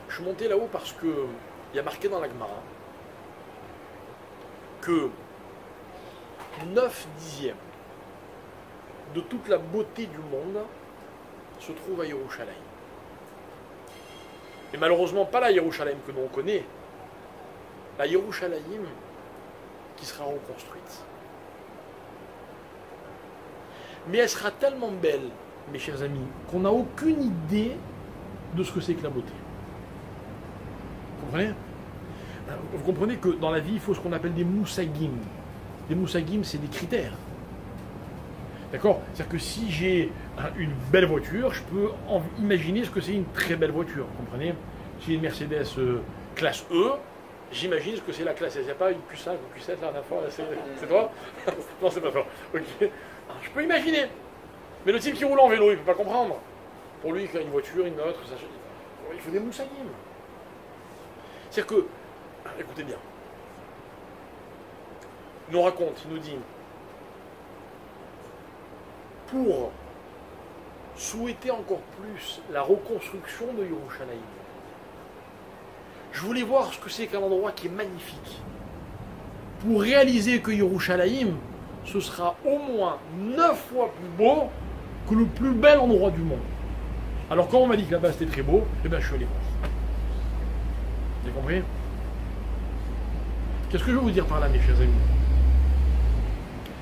Je suis monté là-haut parce que il y a marqué dans la Gemara que 9/10 de toute la beauté du monde se trouve à Yerushalayim. Et malheureusement, pas la Yerushalayim que nous on connaît, la Yerushalayim qui sera reconstruite. Mais elle sera tellement belle, mes chers amis, qu'on n'a aucune idée de ce que c'est que la beauté. Vous comprenez? Vous comprenez que dans la vie, il faut ce qu'on appelle des moussagim. Des moussagim, c'est des critères. D'accord? C'est-à-dire que si j'ai une belle voiture, je peux imaginer ce que c'est une très belle voiture. Vous comprenez? Si j'ai une Mercedes classe E, j'imagine ce que c'est la classe S. Il n'y a pas une Q5 ou Q7 là, la dernière fois? C'est toi? Non, c'est pas toi. Ok. Je peux imaginer. Mais le type qui roule en vélo, il ne peut pas comprendre. Pour lui, il a une voiture, une autre, ça, il faut des moussagim. C'est-à-dire que, écoutez bien, il nous raconte, il nous dit, pour souhaiter encore plus la reconstruction de Yerushalayim, je voulais voir ce que c'est qu'un endroit qui est magnifique. Pour réaliser que Yerushalayim, ce sera au moins 9 fois plus beau que le plus bel endroit du monde. Alors quand on m'a dit que là-bas c'était très beau, eh bien je suis allé voir. Vous avez compris? Qu'est-ce que je veux vous dire par là, mes chers amis?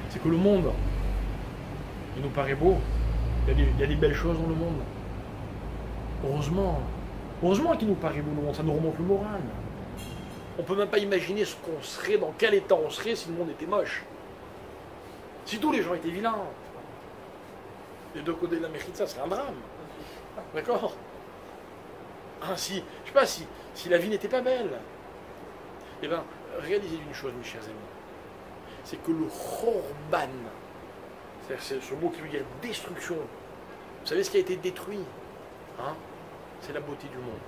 C'est que le monde, il nous paraît beau. Il y a des belles choses dans le monde. Heureusement. Heureusement qu'il nous paraît beau le monde, ça nous remonte le moral. On ne peut même pas imaginer ce qu'on serait, dans quel état on serait si le monde était moche. Si tous les gens étaient vilains. Les deux côtés de la mérite, ça serait un drame. D'accord? Si, je sais pas, si la vie n'était pas belle. Eh bien, réalisez une chose, mes chers amis. C'est que le Khorban, c'est ce mot qui veut dire destruction. Vous savez ce qui a été détruit? Hein? C'est la beauté du monde.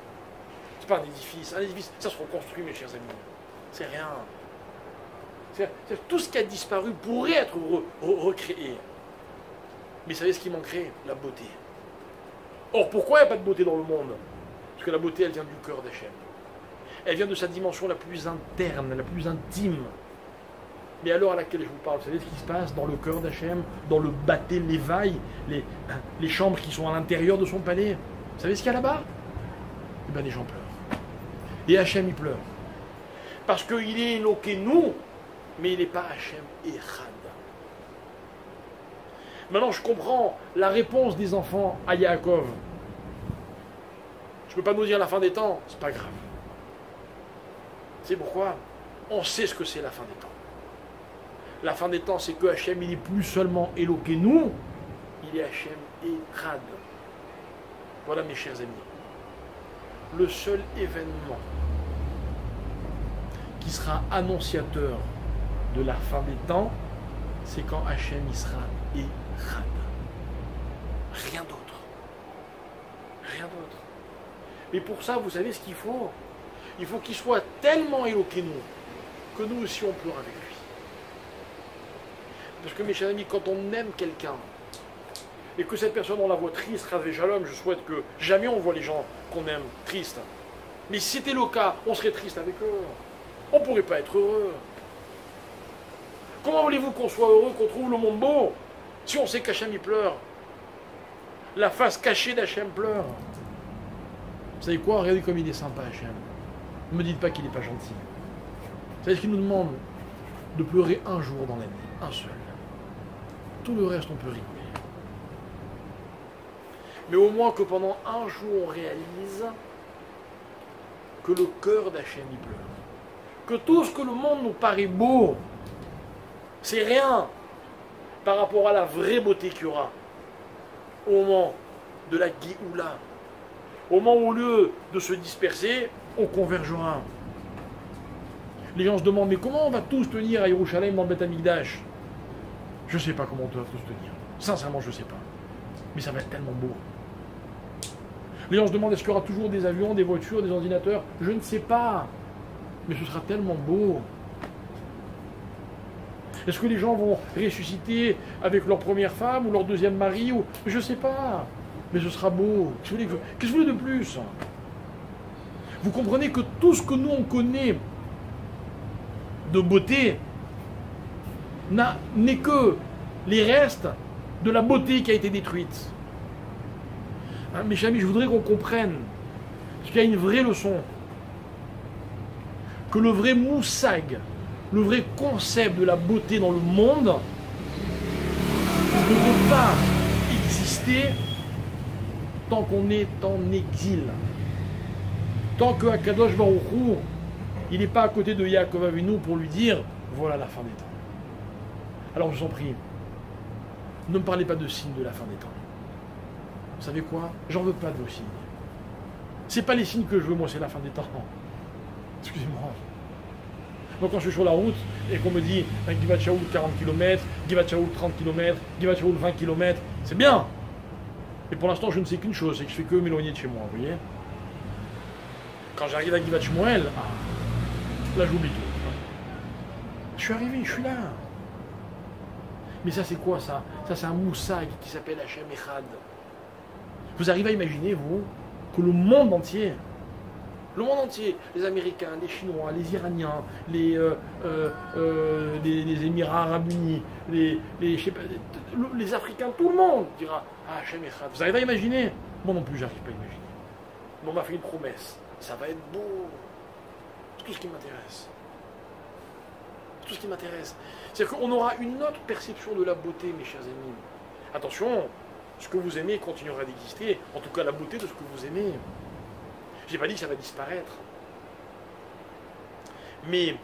C'est pas un édifice. Un édifice, ça se reconstruit, mes chers amis. C'est rien. Tout ce qui a disparu pourrait être recréé. Mais vous savez ce qui manquerait? La beauté. Or, pourquoi il n'y a pas de beauté dans le monde? Parce que la beauté, elle vient du cœur d'Hachem. Elle vient de sa dimension la plus interne, la plus intime. Mais à l'heure à laquelle je vous parle, vous savez ce qui se passe dans le cœur d'Hachem, dans le Baté Lévaï, les chambres qui sont à l'intérieur de son palais? Vous savez ce qu'il y a là-bas? Eh bien, les gens pleurent. Et Hachem, il pleure. Parce qu'il est éloqué nous, mais il n'est pas Hachem Echad. Maintenant, je comprends la réponse des enfants à Yaakov. Je ne peux pas nous dire la fin des temps, c'est pas grave. C'est pourquoi on sait ce que c'est la fin des temps. La fin des temps, c'est que Hachem, il n'est plus seulement éloqué nous, il est Hachem Echad. Voilà, mes chers amis. Le seul événement qui sera annonciateur de la fin des temps, c'est quand Hachem il sera Echad. Rien d'autre. Rien d'autre. Mais pour ça, vous savez ce qu'il faut? Il faut qu'il soit tellement éloqué nous, que nous aussi on pleure avec lui. Parce que mes chers amis, quand on aime quelqu'un, et que cette personne, on la voit triste, Ravé Shalom, je souhaite que jamais on voit les gens qu'on aime tristes. Mais si c'était le cas, on serait triste avec eux. On ne pourrait pas être heureux. Comment voulez-vous qu'on soit heureux, qu'on trouve le monde beau, si on sait qu'Hachem il pleure? La face cachée d'Hachem pleure. Vous savez quoi? Regardez comme il est sympa, Hachem. Ne me dites pas qu'il n'est pas gentil. Vous savez ce qu'il nous demande? De pleurer un jour dans l'année, un seul. Tout le reste, on peut rigoler. Mais au moins que pendant un jour, on réalise que le cœur d'Hachem y pleure. Que tout ce que le monde nous paraît beau, c'est rien par rapport à la vraie beauté qu'il y aura au moment de la Géoula. Au moment où, au lieu de se disperser, on convergera. Les gens se demandent, mais comment on va tous tenir à Yerushalayim dans le Beth Amikdash? Je ne sais pas comment on va tous tenir. Sincèrement, je ne sais pas. Mais ça va être tellement beau. Les gens se demandent, est-ce qu'il y aura toujours des avions, des voitures, des ordinateurs? Je ne sais pas. Mais ce sera tellement beau. Est-ce que les gens vont ressusciter avec leur première femme ou leur deuxième mari ou... Je ne sais pas. Mais ce sera beau. Qu'est-ce que vous voulez de plus? Vous comprenez que tout ce que nous on connaît de beauté n'est que les restes de la beauté qui a été détruite. Hein, mes amis, je voudrais qu'on comprenne qu'il y a une vraie leçon. Que le vrai moussag, le vrai concept de la beauté dans le monde ne peut pas exister tant qu'on est en exil. Tant que Akadosh Baruch Hu, il n'est pas à côté de Yaakov Avinu pour lui dire voilà la fin des temps. Alors je vous en prie, ne me parlez pas de signes de la fin des temps. Vous savez quoi? J'en veux pas de vos signes. C'est pas les signes que je veux, moi, c'est la fin des temps. Excusez-moi. Donc quand je suis sur la route et qu'on me dit Givat Shaoul 40 km, Givat Shaoul 30 km, Givat Shaoul 20 km, c'est bien. Mais pour l'instant, je ne sais qu'une chose, c'est que je fais que m'éloigner de chez moi, vous voyez. Quand j'arrive à Givat Shmuel, là j'oublie tout. Je suis arrivé, je suis là. Mais ça c'est quoi ça? Ça c'est un moussag qui s'appelle Hachem Echad. Vous arrivez à imaginer, vous, que le monde entier, les Américains, les Chinois, les Iraniens, les Émirats Arabes Unis, je sais pas, les Africains, tout le monde dira Hachem Echad. Vous arrivez à imaginer? Moi non plus, j'arrive pas à imaginer. Mais on m'a fait une promesse. Ça va être beau. tout ce qui m'intéresse. C'est tout ce qui m'intéresse. C'est-à-dire qu'on aura une autre perception de la beauté, mes chers amis. Attention, ce que vous aimez continuera d'exister, en tout cas la beauté de ce que vous aimez. Je n'ai pas dit que ça va disparaître. Mais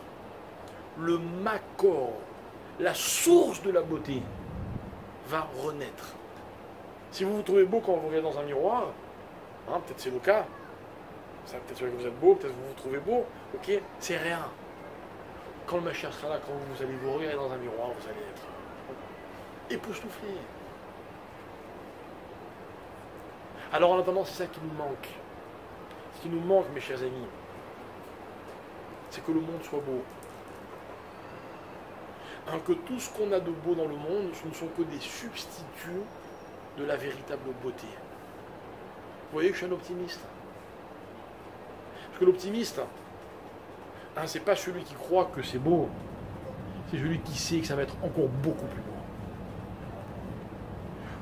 le makor, la source de la beauté, va renaître. Si vous vous trouvez beau quand vous regardez dans un miroir, hein, peut-être c'est le cas, peut-être que vous êtes beau, peut-être que vous vous trouvez beau, ok, c'est rien. Quand le Mashiach sera là, quand vous allez vous regarder dans un miroir, vous allez être époustouflé. Alors en attendant, c'est ça qui nous manque. Ce qui nous manque, mes chers amis, c'est que le monde soit beau. Hein, que tout ce qu'on a de beau dans le monde, ce ne sont que des substituts de la véritable beauté. Vous voyez que je suis un optimiste. Parce que l'optimiste, hein, c'est pas celui qui croit que c'est beau, c'est celui qui sait que ça va être encore beaucoup plus beau.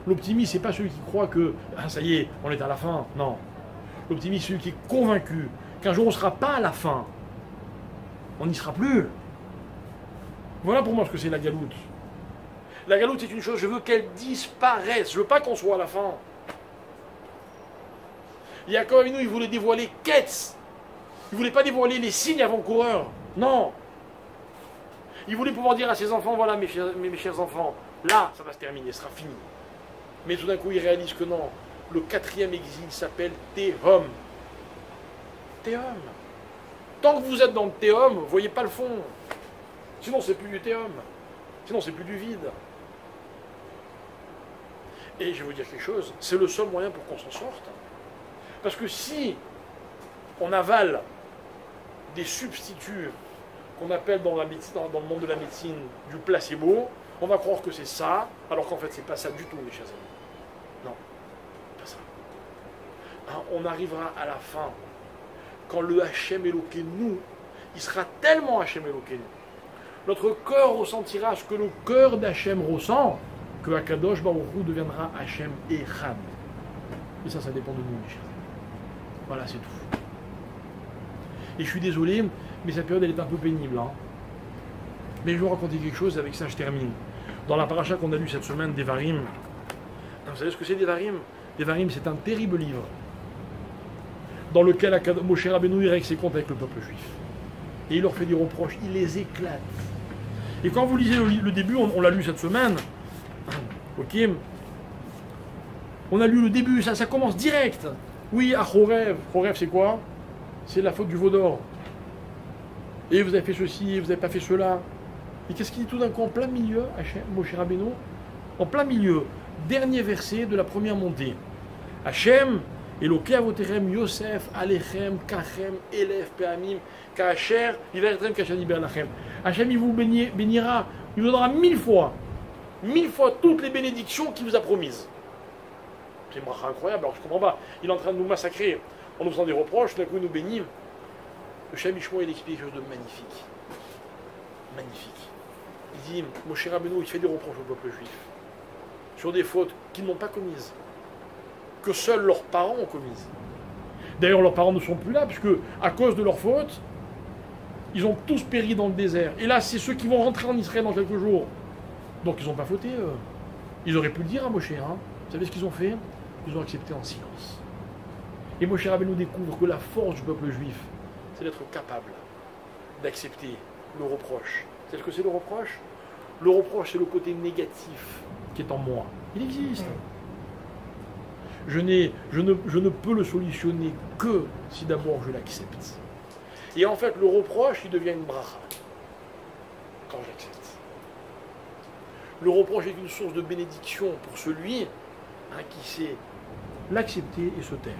L'optimiste, c'est pas celui qui croit que ah, ça y est, on est à la fin. Non. L'optimiste, c'est celui qui est convaincu qu'un jour on ne sera pas à la fin. On n'y sera plus. Voilà pour moi ce que c'est la galoute. La galoute, c'est une chose, je veux qu'elle disparaisse. Je veux pas qu'on soit à la fin. Yaakov Avinu, il voulait dévoiler Ketz. Il voulait pas dévoiler les signes avant-coureurs. Non. Il voulait pouvoir dire à ses enfants, voilà mes chers enfants, là, ça va se terminer, ce sera fini. Mais tout d'un coup, il réalise que non. Le 4e exil s'appelle Tehom. Tehom. Tant que vous êtes dans le Tehom, vous ne voyez pas le fond. Sinon, c'est plus du Tehom. Sinon, c'est plus du vide. Et je vais vous dire quelque chose, c'est le seul moyen pour qu'on s'en sorte. Parce que si on avale des substituts qu'on appelle dans le monde de la médecine du placebo, on va croire que c'est ça, alors qu'en fait, c'est pas ça du tout, mes chers amis. Non, pas ça. Hein, on arrivera à la fin, quand le Hachem Elokeinu, il sera tellement Hachem Elokeinu. Notre cœur ressentira ce que le cœur d'Hachem ressent, que Akadosh Baruch Hu deviendra Hachem Echad. Et ça dépend de nous, mes chers amis. Voilà, c'est tout. Et je suis désolé, mais cette période, elle est un peu pénible. Hein. Mais je vais vous raconter quelque chose, avec ça je termine. Dans la paracha qu'on a lu cette semaine, Devarim, vous savez ce que c'est Devarim? Devarim, c'est un terrible livre dans lequel Moshe Rabbeinu règle ses comptes avec le peuple juif. Et il leur fait des reproches, il les éclate. Et quand vous lisez le début, on l'a lu cette semaine, ok, on a lu le début, ça commence direct. Oui, à Chorev. Chorev, c'est quoi? C'est la faute du veau d'or. Et vous avez fait ceci, et vous n'avez pas fait cela. Et qu'est-ce qu'il dit tout d'un coup en plein milieu, Moshe Rabbeinu? En plein milieu, dernier verset de la première montée. Hachem, Eloké avoterem, Yosef, Alechem, Kachem, Elef, Peamim, Kacher, Ivertrem, Kachani, Berlachem. Hachem, il vous bénira, il vous donnera 1000 fois toutes les bénédictions qu'il vous a promises. C'est une bracha incroyable, alors je ne comprends pas. Il est en train de nous massacrer en nous faisant des reproches, d'un coup il nous bénit. Le Shem Ishmael, il explique quelque chose de magnifique. Magnifique. Il dit, Moshe Rabbeinu, il fait des reproches au peuple juif sur des fautes qu'ils n'ont pas commises, que seuls leurs parents ont commises. D'ailleurs, leurs parents ne sont plus là, puisque à cause de leurs fautes, ils ont tous péri dans le désert. Et là, c'est ceux qui vont rentrer en Israël dans quelques jours. Donc ils n'ont pas fauté, eux. Ils auraient pu le dire à Moshe. Hein. Vous savez ce qu'ils ont fait? Ils ont accepté en silence. Et Moshe Rabbeinu découvre que la force du peuple juif, c'est d'être capable d'accepter le reproche. C'est ce que c'est le reproche? Le reproche, c'est le côté négatif qui est en moi. Il existe. Je ne peux le solutionner que si d'abord je l'accepte. Et en fait, le reproche, il devient une bracha quand je l'accepte. Le reproche est une source de bénédiction pour celui qui sait l'accepter et se taire.